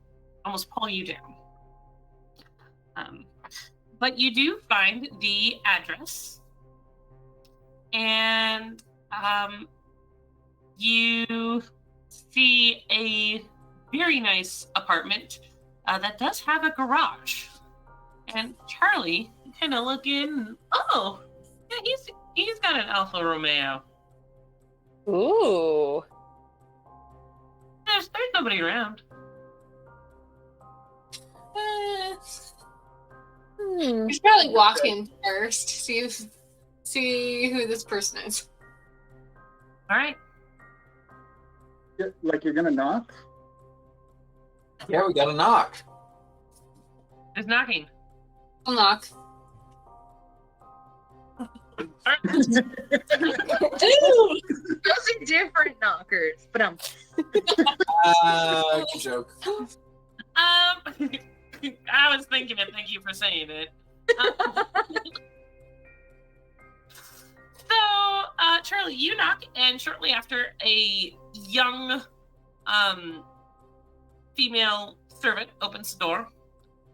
almost pull you down. But you do find the address, and you see a very nice apartment that does have a garage. And Charlie, you kind of look in. Oh, yeah, he's got an Alfa Romeo. Ooh. There's nobody around. We should probably walk in first, see who this person is. All right. Like you're gonna knock? Yeah, we got a knock. Who's knocking? I'll knock. Those are different knockers, but Good joke. I was thinking it. Thank you for saying it. So, Charlie, you knock, and shortly after, a young female servant opens the door.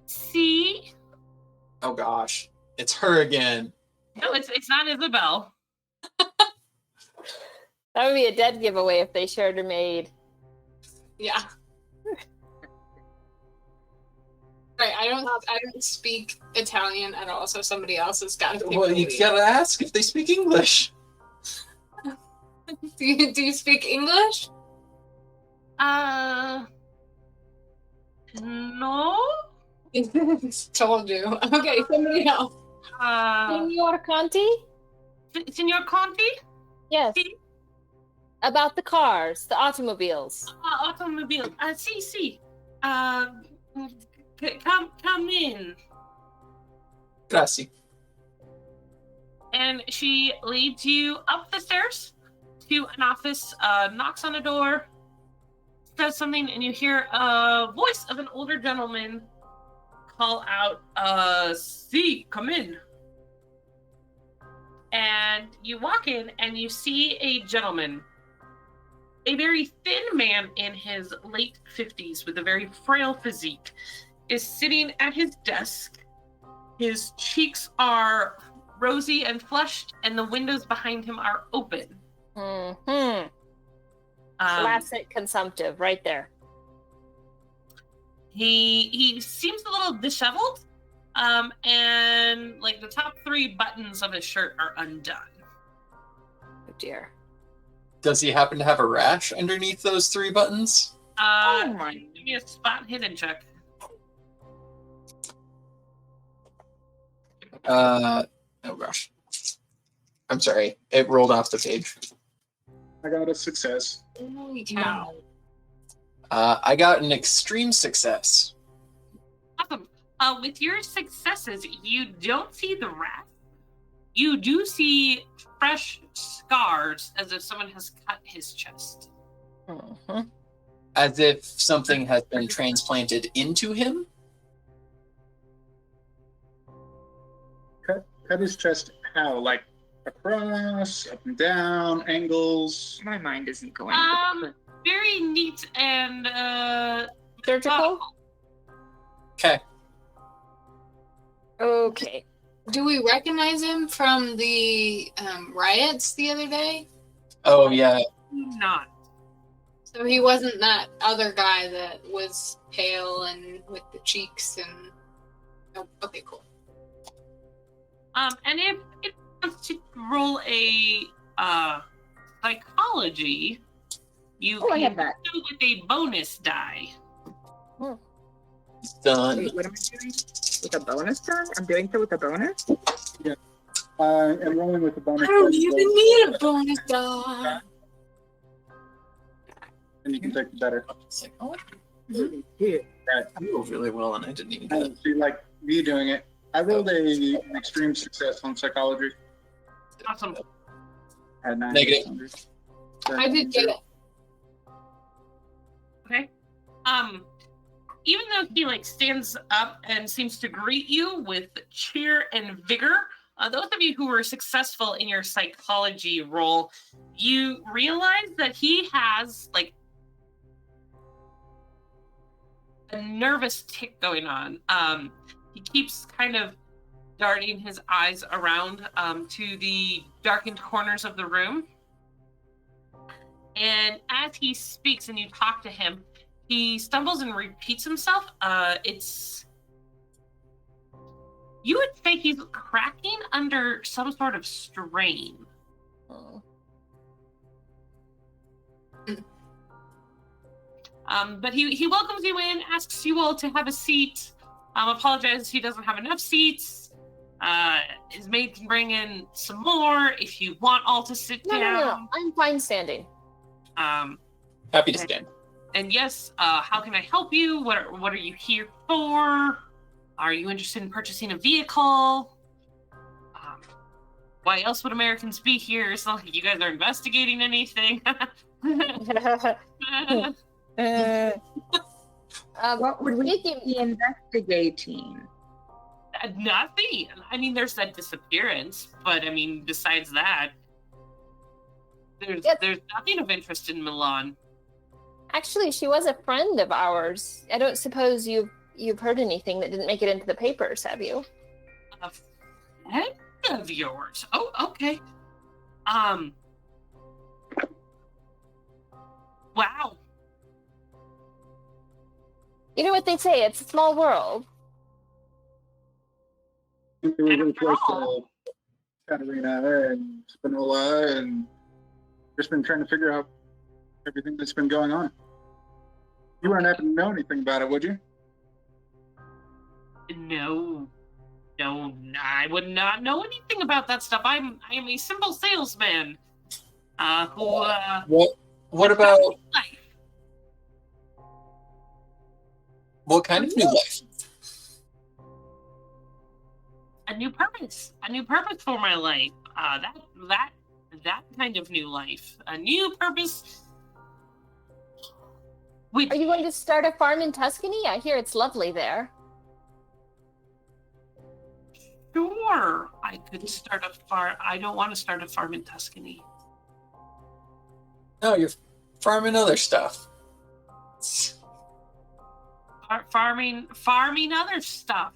See? Oh gosh, it's her again. No, it's not Isabel. That would be a dead giveaway if they shared a maid. Yeah. Right, I don't speak Italian at all, so somebody else has got to take Well, the you lead. gotta ask if they speak English. Do you speak English? No. Told you. Okay, somebody else. Signor Conti? Signor Conti? Yes. Si. About the cars, the automobiles. Automobile. Si. Come in. Grazie. And she leads you up the stairs to an office, knocks on a door, says something, and you hear a voice of an older gentleman call out, "See, come in." And you walk in and you see a gentleman, a very thin man in his late 50s with a very frail physique, is sitting at his desk. His cheeks are rosy and flushed, and the windows behind him are open. Mm-hmm. Classic consumptive, right there. He seems a little disheveled, and like the top 3 buttons of his shirt are undone. Oh dear. Does he happen to have a rash underneath those 3 buttons? Oh my. Give me a spot hidden check. Oh gosh. I'm sorry. It rolled off the page. I got a success. Holy cow. I got an extreme success. Awesome. With your successes, you don't see the rat. You do see fresh scars, as if someone has cut his chest. Mm-hmm. As if something has been transplanted into him. Cut his chest how? Like across, up and down, angles. My mind isn't going. Very neat and Surgical? Okay. Okay. Do we recognize him from the riots the other day? Oh yeah. not. So he wasn't that other guy that was pale and with the cheeks and... Oh, okay, cool. And if it wants to roll a psychology, you I have can that. do with a bonus die. It's done. Wait, what am I doing? With a bonus turn? I'm doing so with a bonus? I'm rolling with the bonus. I don't even need a bonus die. And you can take the better. It's like, oh, Yeah. I rolled really well, and I didn't even get it. See, like me doing it, I rolled an extreme success on psychology. Awesome. I had 9. Negative. I did get it. Okay. Even though he stands up and seems to greet you with cheer and vigor, those of you who were successful in your psychology roll, you realize that he has a nervous tick going on. He keeps kind of darting his eyes around to the darkened corners of the room. And as he speaks and you talk to him, he stumbles and repeats himself. You would say he's cracking under some sort of strain. Oh. But he welcomes you in, asks you all to have a seat. Apologizes he doesn't have enough seats. His maid can bring in some more if you want all to sit down. No. I'm fine standing. Happy to stand. And yes, how can I help you? What are you here for? Are you interested in purchasing a vehicle? Why else would Americans be here? It's not like you guys are investigating anything. What would we be investigating? Nothing. I mean, there's that disappearance, but I mean, besides that, there's nothing of interest in Milan. Actually, she was a friend of ours. I don't suppose you've heard anything that didn't make it into the papers, have you? A friend of yours? Oh, okay. Wow. You know what they say, it's a small world. We were really close to Katerina and Spinola, and just been trying to figure out everything that's been going on. You wouldn't happen to know anything about it, would you? No, I would not know anything about that stuff. I am a simple salesman. What about life. what kind of new life? A new purpose for my life. That kind of new life. A new purpose. Are you going to start a farm in Tuscany? I hear it's lovely there. Sure, I could start a farm. I don't want to start a farm in Tuscany. No, you're farming other stuff. Farming other stuff.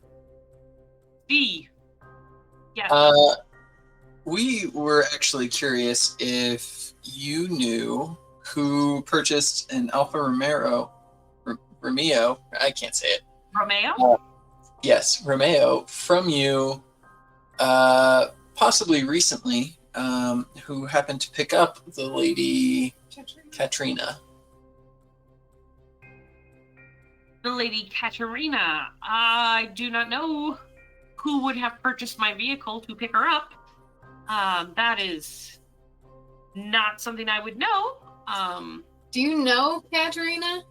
B. Yes. We were actually curious if you knew who purchased an Alfa Romeo. I can't say it. Romeo? Yes, Romeo from you, possibly recently, who happened to pick up the lady Katrina. The lady Katerina. I do not know who would have purchased my vehicle to pick her up. That is not something I would know. Do you know Katerina?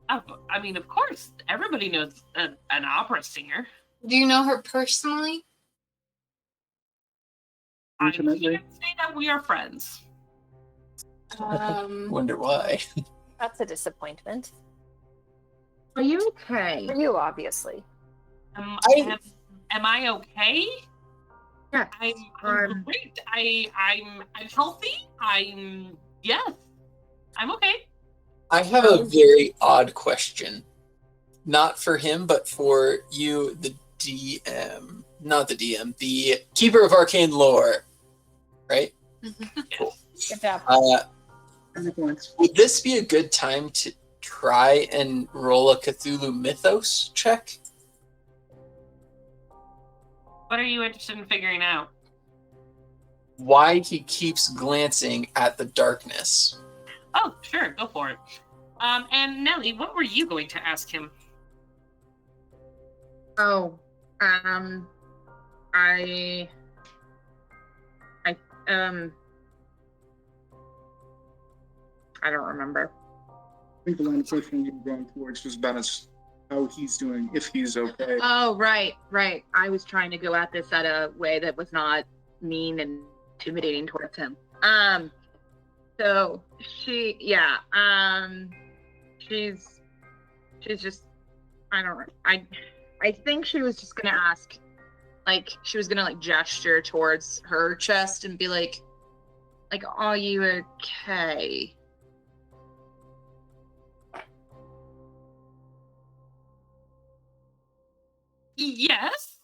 I mean, of course, everybody knows an opera singer. Do you know her personally? I can't say that we are friends. Wonder why. That's a disappointment. Are you okay? For you, obviously. Am I okay? Yeah. I'm great. I'm healthy. Yes. I'm okay. I have a very odd question. Not for him, but for you, the DM. Not the DM, the Keeper of Arcane Lore. Right? Cool. Good job. Would this be a good time to try and roll a Cthulhu Mythos check? What are you interested in figuring out? Why he keeps glancing at the darkness. Oh, sure, go for it. And Nellie, what were you going to ask him? Oh, I don't remember. I think the line of questioning you were going towards was about how he's doing, if he's okay. Oh, right. I was trying to go at this at a way that was not mean and intimidating towards him. So she's just, I don't know. I think she was just gonna ask, like, she was gonna like gesture towards her chest and be like, are you okay? Yes.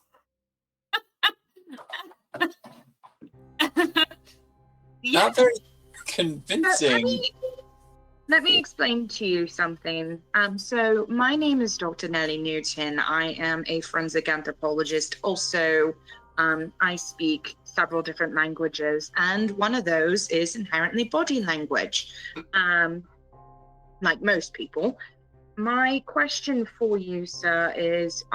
Not very convincing. Let me explain to you something. So my name is Dr. Nellie Newton. I am a forensic anthropologist. Also, I speak several different languages, and one of those is inherently body language, like most people. My question for you, sir, is: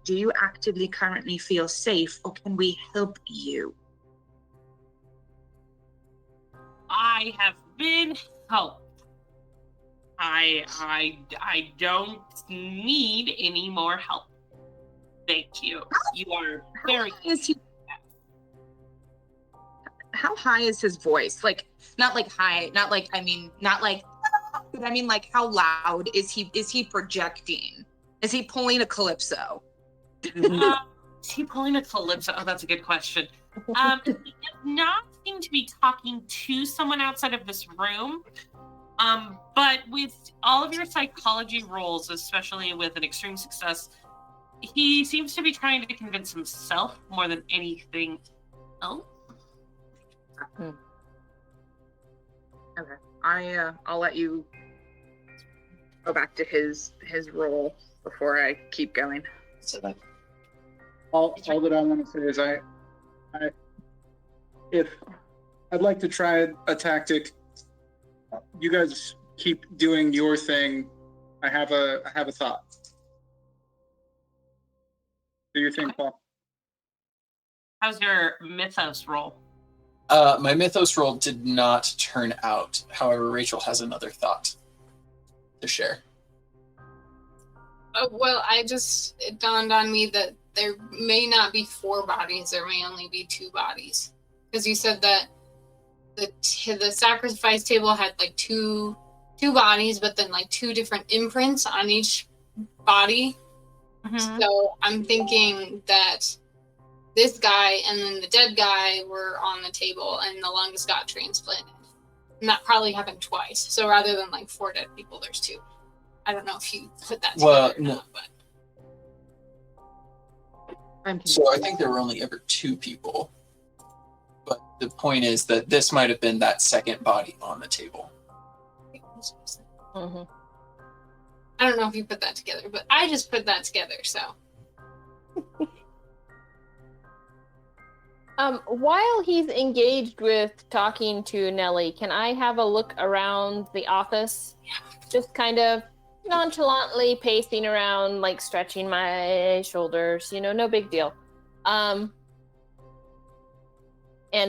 do you actively currently feel safe, or can we help you? I have been helped. I don't need any more help. Thank you. You are very. How high is his voice? Like, not like high, not like, I mean, not like, but I mean, like, how loud is he projecting? Is he pulling a calypso? Is he pulling a calypso? Oh, that's a good question. He does not seem to be talking to someone outside of this room. But with all of your psychology rolls, especially with an extreme success, he seems to be trying to convince himself more than anything else. Okay, I'll let you go back to his role before I keep going. All that I want to say is if I'd like to try a tactic. You guys keep doing your thing. I have a thought. Do your thing, Paul. How's your mythos roll? My Mythos roll did not turn out. However, Rachel has another thought to share. Well, it dawned on me that there may not be 4 bodies, there may only be 2 bodies. Because you said that the sacrifice table had like two bodies, but then like 2 different imprints on each body. Mm-hmm. So I'm thinking that this guy and then the dead guy were on the table and the lungs got transplanted. And that probably happened twice. So rather than like 4 dead people, there's 2. I don't know if you put that together or not, but So I think there were only ever 2 people. But the point is that this might have been that second body on the table. Mm-hmm. I don't know if you put that together, but I just put that together, so. While he's engaged with talking to Nellie, can I have a look around the office? Just kind of nonchalantly pacing around, like stretching my shoulders, no big deal. And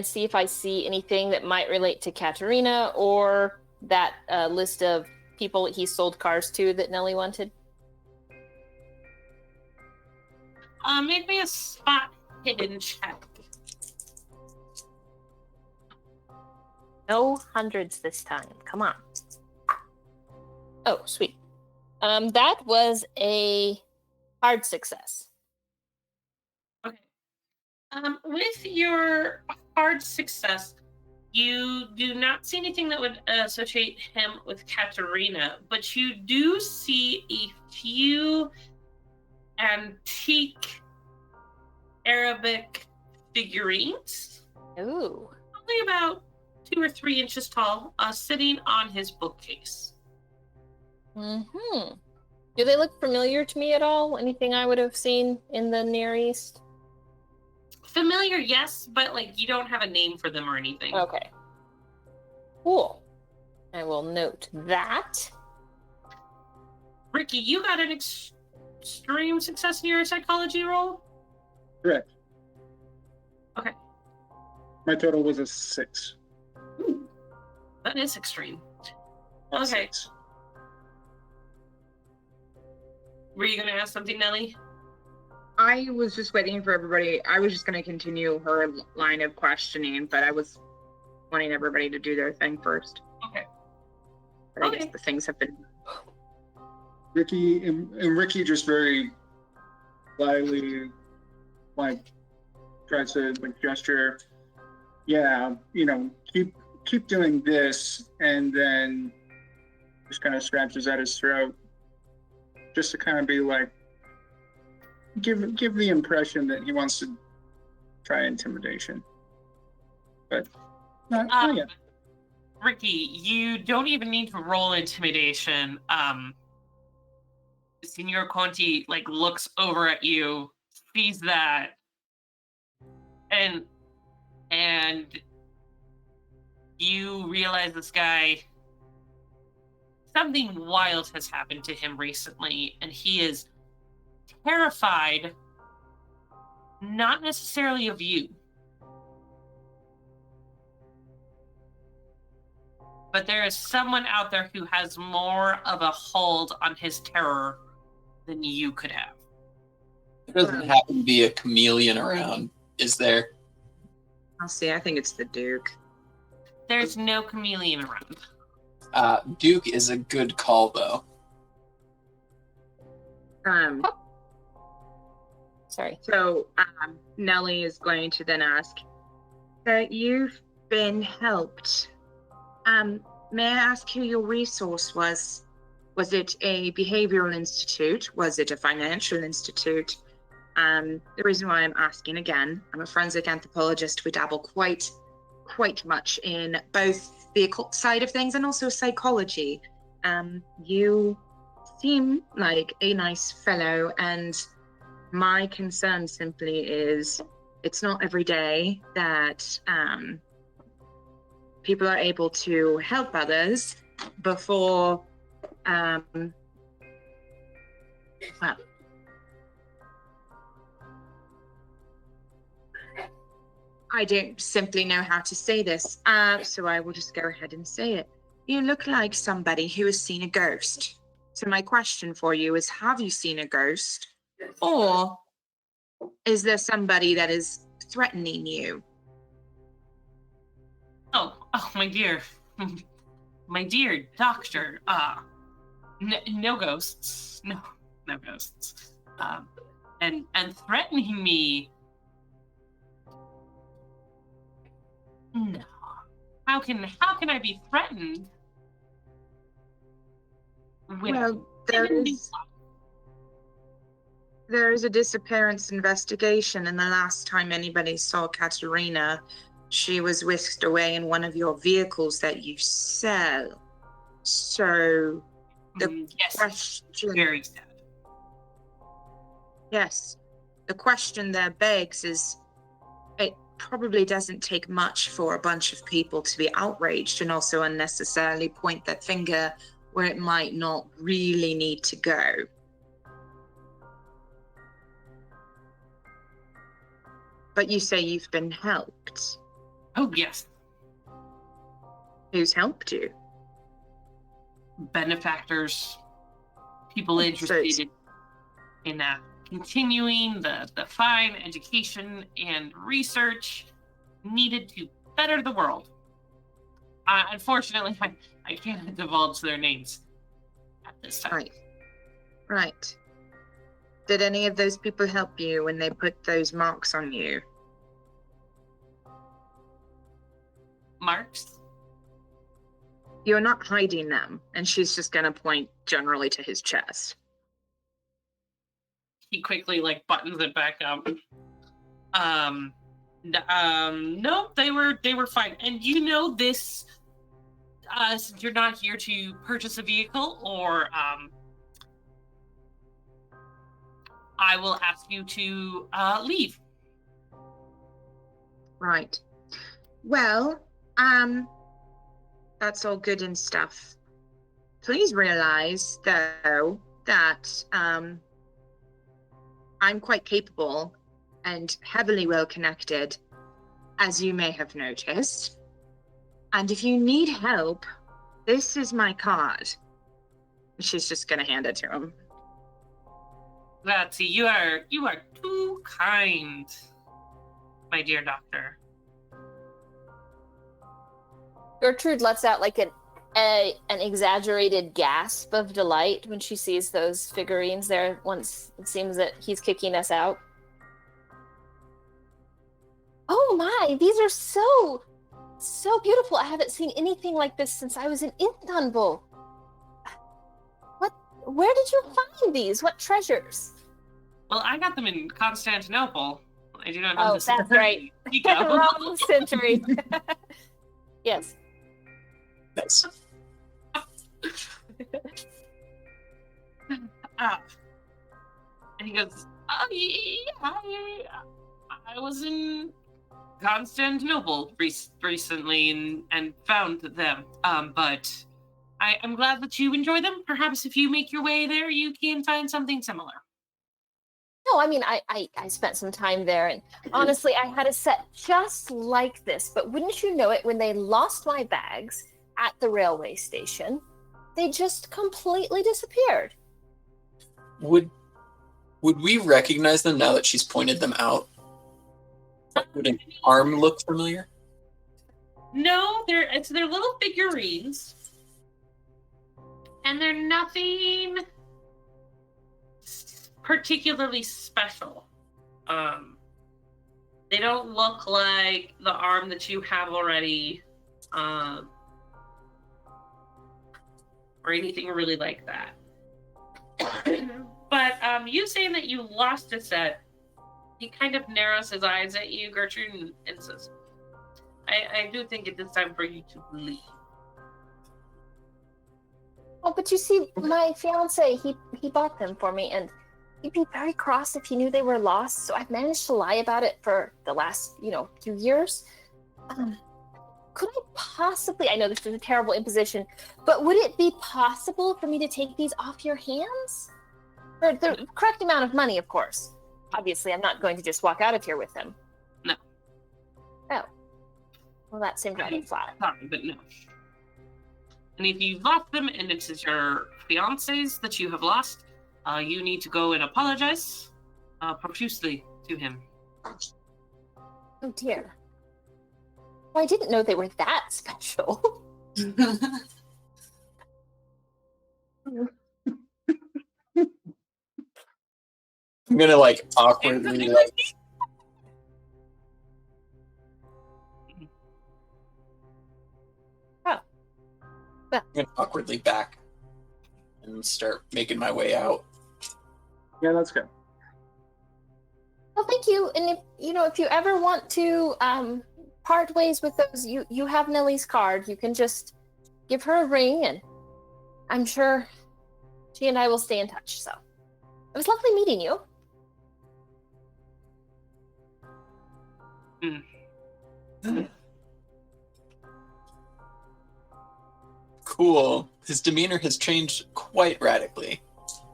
see if I see anything that might relate to Katerina or that list of people he sold cars to that Nellie wanted. Make me a spot hidden check. No hundreds this time. Come on. Oh, sweet. That was a hard success. Okay. With your hard success, you do not see anything that would associate him with Katerina, but you do see a few antique Arabic figurines. Ooh. Only about 2 or 3 inches tall, sitting on his bookcase. Mm-hmm. Do they look familiar to me at all? Anything I would have seen in the Near East? Familiar, yes, but you don't have a name for them or anything. Okay. Cool. I will note that. Ricky, you got an extreme success in your psychology roll? Correct. Okay. My total was a 6. Ooh, that is extreme. A Okay. 6. Were you going to ask something, Nellie? I was just waiting for everybody. I was just going to continue her line of questioning, but I was wanting everybody to do their thing first. Okay. But I Okay. guess the things have been. Ricky and Ricky just very slyly tries to gesture. Yeah, keep doing this, and then just kind of scratches at his throat, just to kind of be give the impression that he wants to try intimidation. But not yet. Ricky, you don't even need to roll intimidation. Signor Conti looks over at you, sees that, and you realize this guy, something wild has happened to him recently, and he is terrified, not necessarily of you, but there is someone out there who has more of a hold on his terror than you could have. There doesn't happen to be a chameleon around, is there? I'll see. I think it's the Duke. There's no chameleon around. Duke is a good call, though. Sorry. So Nellie is going to then ask, so you've been helped. May I ask who your resource was? Was it a behavioral institute? Was it a financial institute? The reason why I'm asking again, I'm a forensic anthropologist. We dabble quite much in both the occult side of things and also psychology. You seem like a nice fellow, and my concern simply is it's not every day that people are able to help others before well, I don't simply know how to say this, so I will just go ahead and say it. You look like somebody who has seen a ghost. So my question for you is, have you seen a ghost? Or is there somebody that is threatening you? Oh, my dear. My dear doctor. No ghosts. No ghosts. And threatening me. how can I be threatened? Well, there is a disappearance investigation, and the last time anybody saw Katerina, she was whisked away in one of your vehicles that you sell. So the yes, question, very sad. yes, the question there begs is, it probably doesn't take much for a bunch of people to be outraged and also unnecessarily point their finger where it might not really need to go. But you say you've been helped. Oh, yes. Who's helped you? Benefactors, people interested in continuing the fine education and research needed to better the world. Unfortunately, I can't divulge their names at this time. Right. Did any of those people help you when they put those marks on you? Marks? You're not hiding them, and she's just gonna point generally to his chest. He quickly buttons it back up. No, they were fine. And this, since you're not here to purchase a vehicle, or I will ask you to leave. Right. Well, that's all good and stuff. Please realize, though, that I'm quite capable and heavily well connected, as you may have noticed. And if you need help, this is my card. She's just gonna hand it to him. Grazie, you are too kind, my dear doctor. Gertrude lets out an exaggerated gasp of delight when she sees those figurines there once it seems that he's kicking us out. Oh my, these are so beautiful. I haven't seen anything like this since I was in Istanbul. Where did you find these? What treasures? Well, I got them in Constantinople. I do not know this. That's right. Wrong century. Yes. Nice. And he goes, yeah, I was in Constantinople recently and found them. But I'm glad that you enjoy them. Perhaps if you make your way there, you can find something similar. No, I mean, I spent some time there, and honestly, I had a set just like this. But wouldn't you know it, when they lost my bags at the railway station, they just completely disappeared. Would we recognize them now that she's pointed them out? Would an arm look familiar? No, they're little figurines. And they're nothing particularly special. They don't look like the arm that you have already, or anything really like that. But you saying that you lost a set, he kind of narrows his eyes at you, Gertrude, and says, I do think it is time for you to leave. Oh, but you see, my fiance, he bought them for me, and he'd be very cross if he knew they were lost, so I've managed to lie about it for the last, few years. Could I possibly, I know this is a terrible imposition, but would it be possible for me to take these off your hands? For the correct amount of money, of course. Obviously, I'm not going to just walk out of here with them. No. Oh. Well, that seemed rather flat. Sorry, but no. And if you've lost them and it is your fiancés that you have lost, you need to go and apologize profusely to him. Oh dear. Well, I didn't know they were that special. I'm gonna awkwardly I'm gonna awkwardly back and start making my way out. Yeah, that's good. Well, thank you. And if you ever want to part ways with those, you have Nellie's card. You can just give her a ring, and I'm sure she and I will stay in touch. So it was lovely meeting you. Cool. His demeanor has changed quite radically.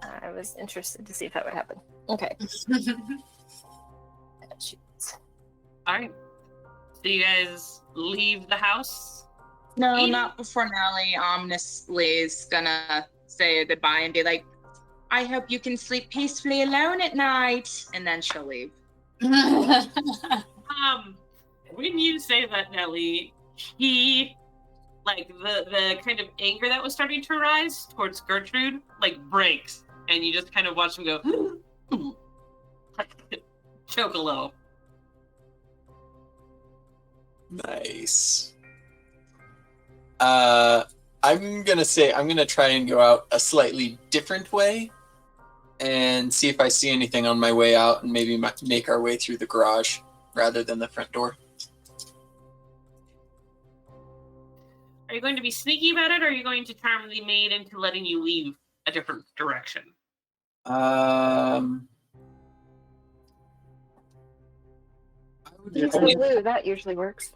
I was interested to see if that would happen. Okay. All right. So you guys leave the house? No, Eden? not before Nellie ominously is gonna say goodbye and be like, I hope you can sleep peacefully alone at night. And then she'll leave. When you say that, Nellie, he, like, the kind of anger that was starting to rise towards Gertrude, like, breaks. And you just kind of watch him go, choke a little. Nice. I'm gonna try and go out a slightly different way and see if I see anything on my way out, and maybe make our way through the garage rather than the front door. Are you going to be sneaky about it, or are you going to charm the maid into letting you leave a different direction? I would That usually works.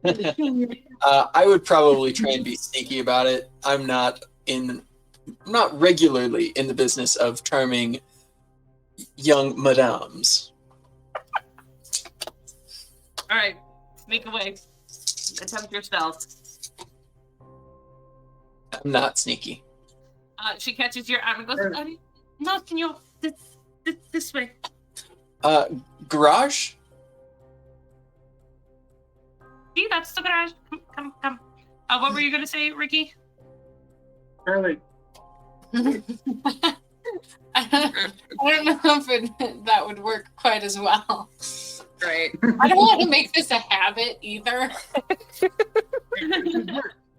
I would probably try and be sneaky about it. I'm not regularly in the business of charming young madames. All right, sneak away. Attempt your stealth. I'm not sneaky. She catches your arm and goes, no, senor, this way. Garage? See, that's the garage. Come. What were you going to say, Ricky? Charlie. I don't know if that would work quite as well. Right. I don't want to make this a habit either.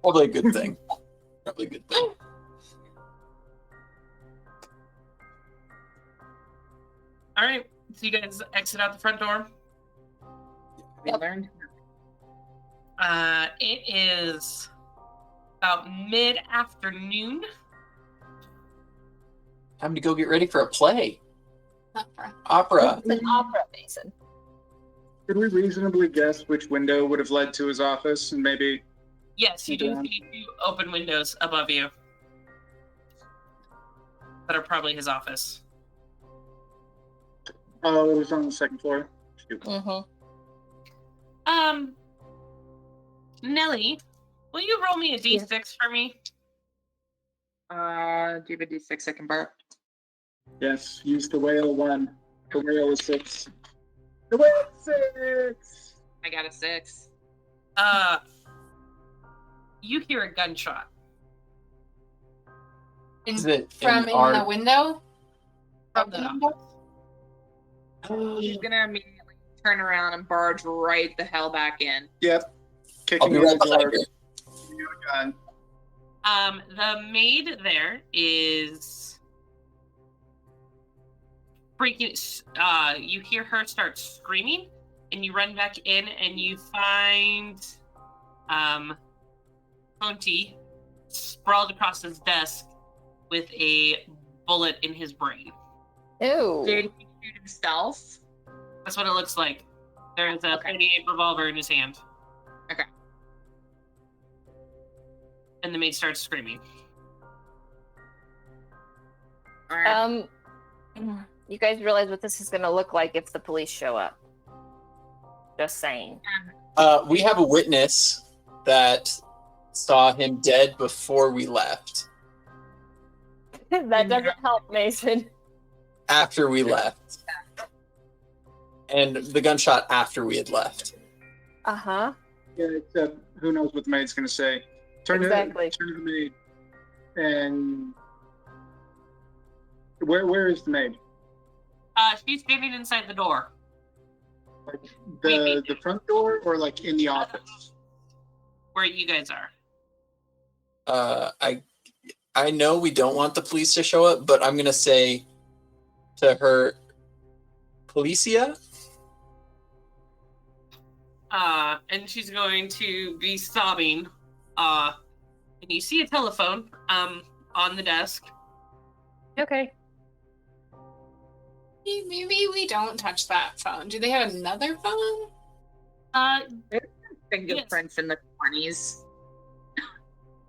Probably a good thing. Probably a good thing. All right, so you guys exit out the front door. We learned. It is about mid-afternoon. Time to go get ready for a play. Opera. Opera. It's an opera, Mason. Could we reasonably guess which window would have led to his office, and maybe? Yes, you do see two open windows above you that are probably his office. Oh, it was on the second floor. Shoot. Mm-hmm. Nellie, will you roll me a d6 for me? Do you have a D6 I can borrow? Yes, use the whale one. The whale is 6. The whale is 6. I got a 6. You hear a gunshot. Is it From in our... the window? From the window? She's gonna immediately turn around and barge right the hell back in. Yep. I'll Kicking be in right the behind door. you. Gun. The maid there is freaking. You hear her start screaming, and you run back in, and you find Conti sprawled across his desk with a bullet in his brain. Ew. Did he shoot himself? That's what it looks like. There is a Okay. .38 revolver in his hand. Okay. And the maid starts screaming. All right. You guys realize what this is going to look like if the police show up? Just saying. We have a witness that saw him dead before we left. That doesn't help, Mason. After we left. And the gunshot after we had left. Uh-huh. Yeah, except who knows what the maid's going to say. Turn Exactly. to the maid. And where is the maid? She's standing inside the door. Like Wait. the front door, or like in the office? Where you guys are. I know we don't want the police to show up, but I'm gonna say to her, Policia. And she's going to be sobbing. And you see a telephone on the desk. Okay. Maybe we don't touch that phone. Do they have another phone? Fingerprints in the 20s.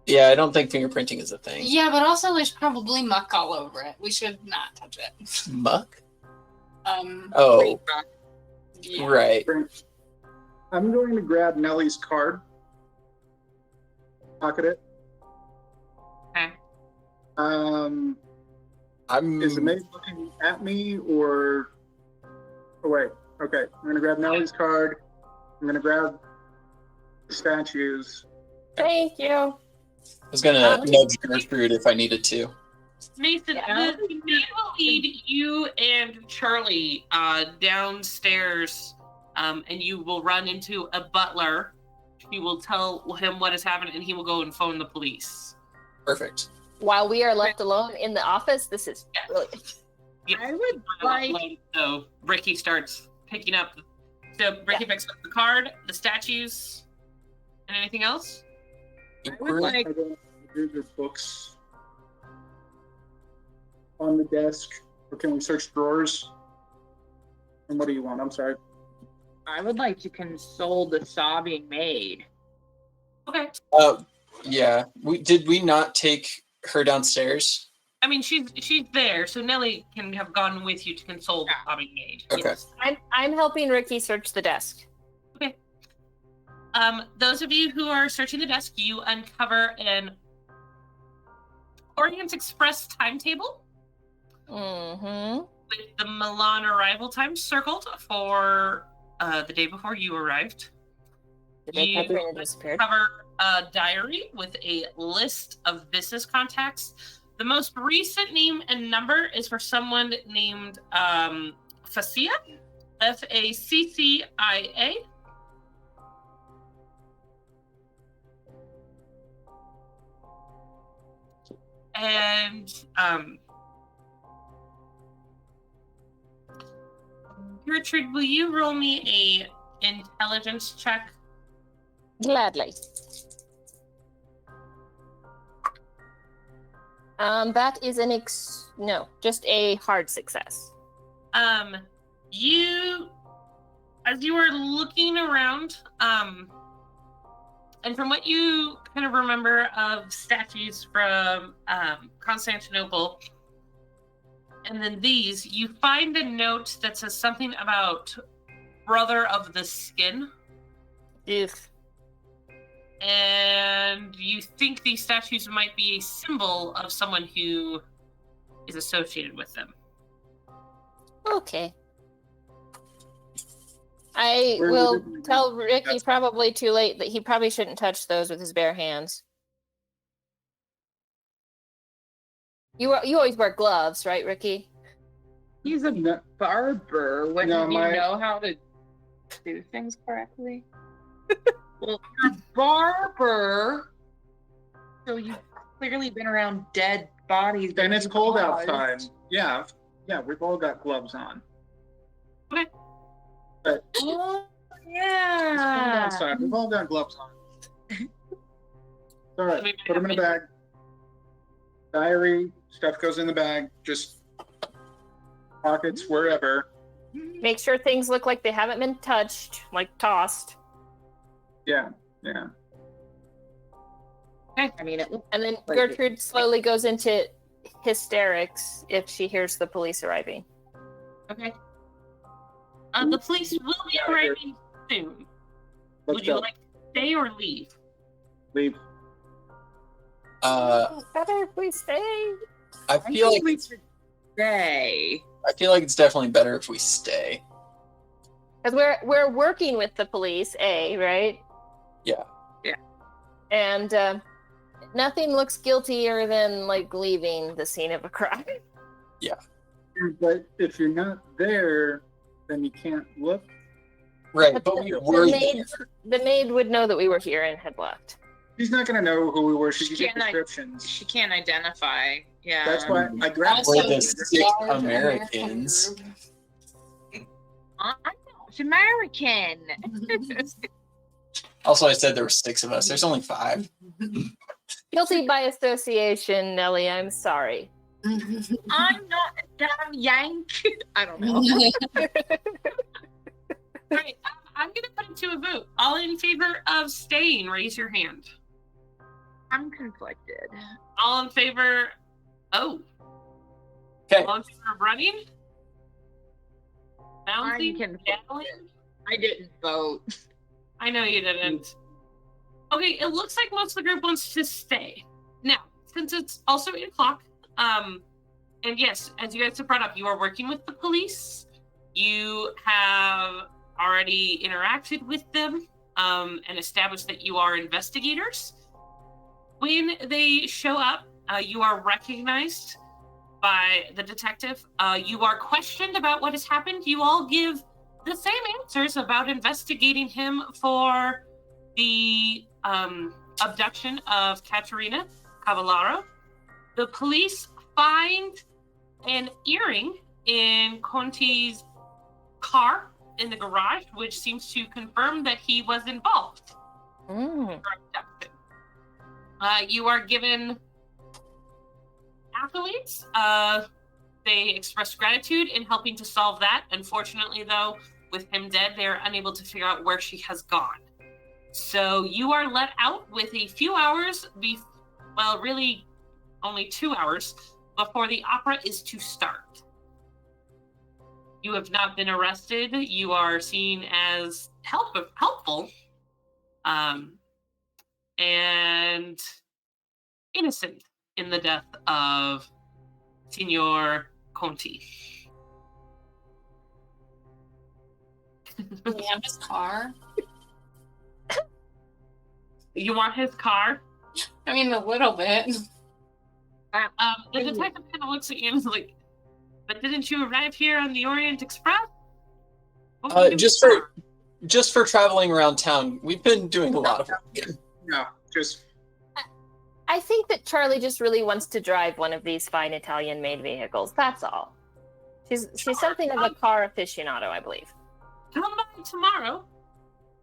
Yeah, I don't think fingerprinting is a thing. Yeah, but also there's probably muck all over it. We should not touch it. Muck? Um. Oh, Yeah. right. I'm going to grab Nellie's card. Pocket it. Okay. Is the maid looking at me or? Oh wait. Okay. I'm gonna grab Nellie's card. I'm gonna grab the statues. Thank you. I was gonna nudge Gertrude if I needed to. Mason, Yeah. the maid will lead you and Charlie downstairs, and you will run into a butler. You will tell him what has happened, and he will go and phone the police. Perfect. While we are left alone in the office, this is brilliant. I would like. So Ricky starts picking up. So Ricky picks up the card, the statues, and anything else. I would like. I don't do the books on the desk, or can we search drawers? And what do you want? I'm sorry. I would like to console the sobbing maid. Okay. Yeah. Did we not take her downstairs? I mean, she's there, so Nellie can have gone with you to console the sobbing maid. Okay. Yes. I'm helping Ricky search the desk. Okay. Those of you who are searching the desk, you uncover an Orient Express timetable Mm-hmm. with the Milan arrival time circled for the day before you arrived. Did they You Katrina disappeared? cover a diary with a list of business contacts. The most recent name and number is for someone named Facia, Faccia. And Gertrude, will you roll me a intelligence check? Gladly. That is an no, just a hard success. You, as you were looking around, and from what you kind of remember of statues from Constantinople, and then these, you find a note that says something about brother of the skin. Oof. And you think these statues might be a symbol of someone who is associated with them. Okay. I Where will would it be? tell Ricky That's- probably too late that he probably shouldn't touch those with his bare hands. You always wear gloves, right, Ricky? He's a No. barber. Wouldn't No, you my- know how to do things correctly? Well, you're a barber, so you've clearly been around dead bodies. And it's cold caused. outside. Yeah, we've all got gloves on. Okay. But Oh, it's cold yeah. outside. We've all got gloves on. All right, Maybe put them in a bag. Diary, stuff goes in the bag. Just pockets wherever. Make sure things look like they haven't been touched, like tossed. Yeah. I mean, it looks And then Like- Gertrude slowly goes into hysterics if she hears the police arriving. Okay. The police will be arriving soon. Let's Would you go. like to stay or leave? Leave. Better if we stay. I feel like we should stay. it's definitely better if we stay. Because we're working with the police, right? Yeah. And nothing looks guiltier than like leaving the scene of a crime. But if you're not there, then you can't look. Right, But but we the were maid would know that we were here and had left. She's not gonna know who we were. She She could get can't, descriptions. She can't identify. Yeah. That's why I grabbed We're Also, the the 6 large Americans. American I'm not American. Also, I said there were 6 of us. There's only 5. Guilty by association, Nelly. I'm sorry. group. I'm not a damn Yank. I don't know. All right, I'm going to put it to a vote. All in favor of staying, raise your hand. I'm conflicted. All in favor. Oh. Okay. All in favor of running? Bouncing? conflicted. Dabbling? I didn't vote. I know you didn't. Okay, it looks like most of the group wants to stay. Now, since it's also 8 o'clock, and yes, as you guys have brought up, you are working with the police. You have already interacted with them and established that you are investigators. When they show up, you are recognized by the detective. You are questioned about what has happened. You all give the same answers about investigating him for the abduction of Katerina Cavallaro. The police find an earring in Conti's car in the garage, which seems to confirm that he was involved. You are given accolades. They express gratitude in helping to solve that. Unfortunately, though, with him dead, they are unable to figure out where she has gone. So you are let out with a few hours, really only 2 hours, before the opera is to start. You have not been arrested. You are seen as helpful and innocent in the death of Signor Conti. We have his car. You want his car? I mean, a little bit. The detective kind of looks at you and is like, but didn't you arrive here on the Orient Express? What were you doing Just for traveling around town. We've been doing a lot of work. No, just I think that Charlie just really wants to drive one of these fine Italian-made vehicles. That's all. She's something of a car aficionado, I believe. Come by tomorrow,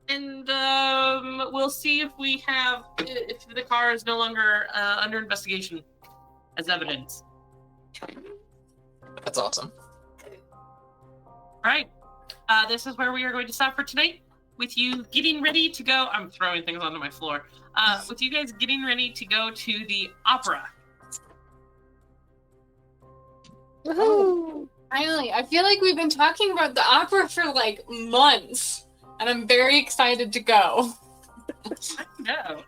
and we'll see if the car is no longer under investigation as evidence. That's awesome. All right. This is where we are going to stop for tonight. With you getting ready to go, I'm throwing things onto my floor. With you guys getting ready to go to the opera. Woohoo! Finally, I feel like we've been talking about the opera for like months, and I'm very excited to go. No.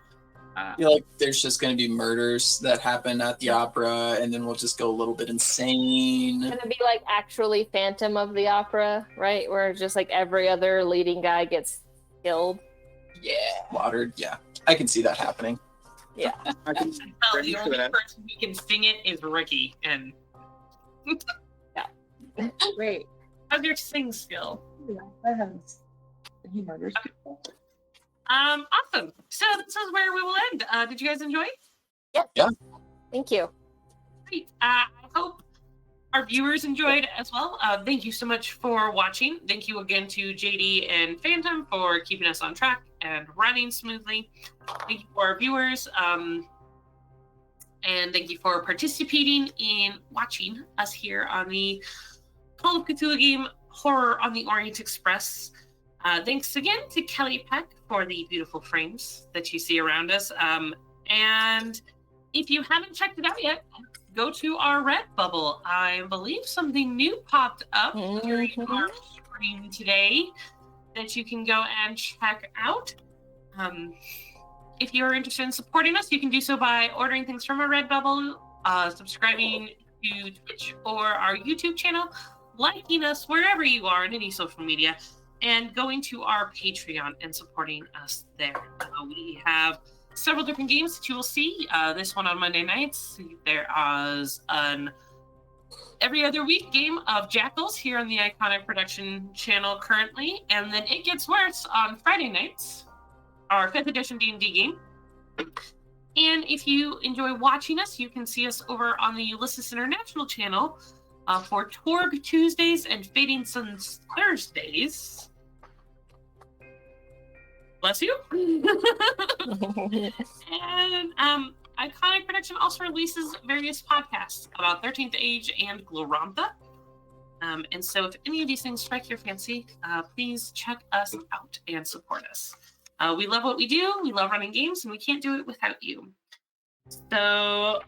I feel like there's just going to be murders that happen at the opera, and then we'll just go a little bit insane. It's gonna be like actually Phantom of the Opera, right? Where just like every other leading guy gets killed. Yeah. Slaughtered. Yeah. I can see that happening. I can Well, ready the for only that. person who can sing it is Ricky. And Wait. how's your sing skill? He murders people. Awesome. So this is where we will end. Did you guys enjoy? Thank you. Great. I hope our viewers enjoyed as well. Thank you so much for watching. Thank you again to JD and Phantom for keeping us on track and running smoothly. Thank you for our viewers. And thank you for participating in watching us here on the Call of Cthulhu game Horror on the Orient Express. Thanks again to Kelly Peck for the beautiful frames that you see around us. And if you haven't checked it out yet, go to our Redbubble. I believe something new popped up during our stream today that you can go and check out. If you're interested in supporting us, you can do so by ordering things from our Redbubble, subscribing to Twitch or our YouTube channel, liking us wherever you are in any social media, and going to our Patreon and supporting us there. We have several different games that you will see. This one on Monday nights. There is an every other week game of Jackals here on the Iconic Production channel currently, and then It Gets Worse on Friday nights, our 5th edition D&D game. And if you enjoy watching us, you can see us over on the Ulysses International channel for Torg Tuesdays and Fading Suns Thursdays. Bless you. And Iconic Production also releases various podcasts about 13th Age and Glorantha. And so if any of these things strike your fancy, please check us out and support us. We love what we do. We love running games, and we can't do it without you. So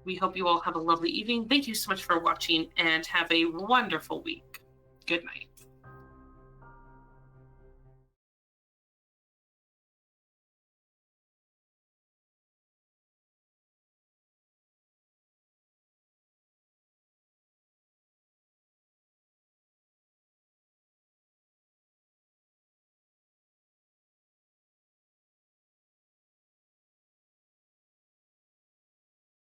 we hope you all have a lovely evening. Thank you so much for watching, and have a wonderful week. Good night.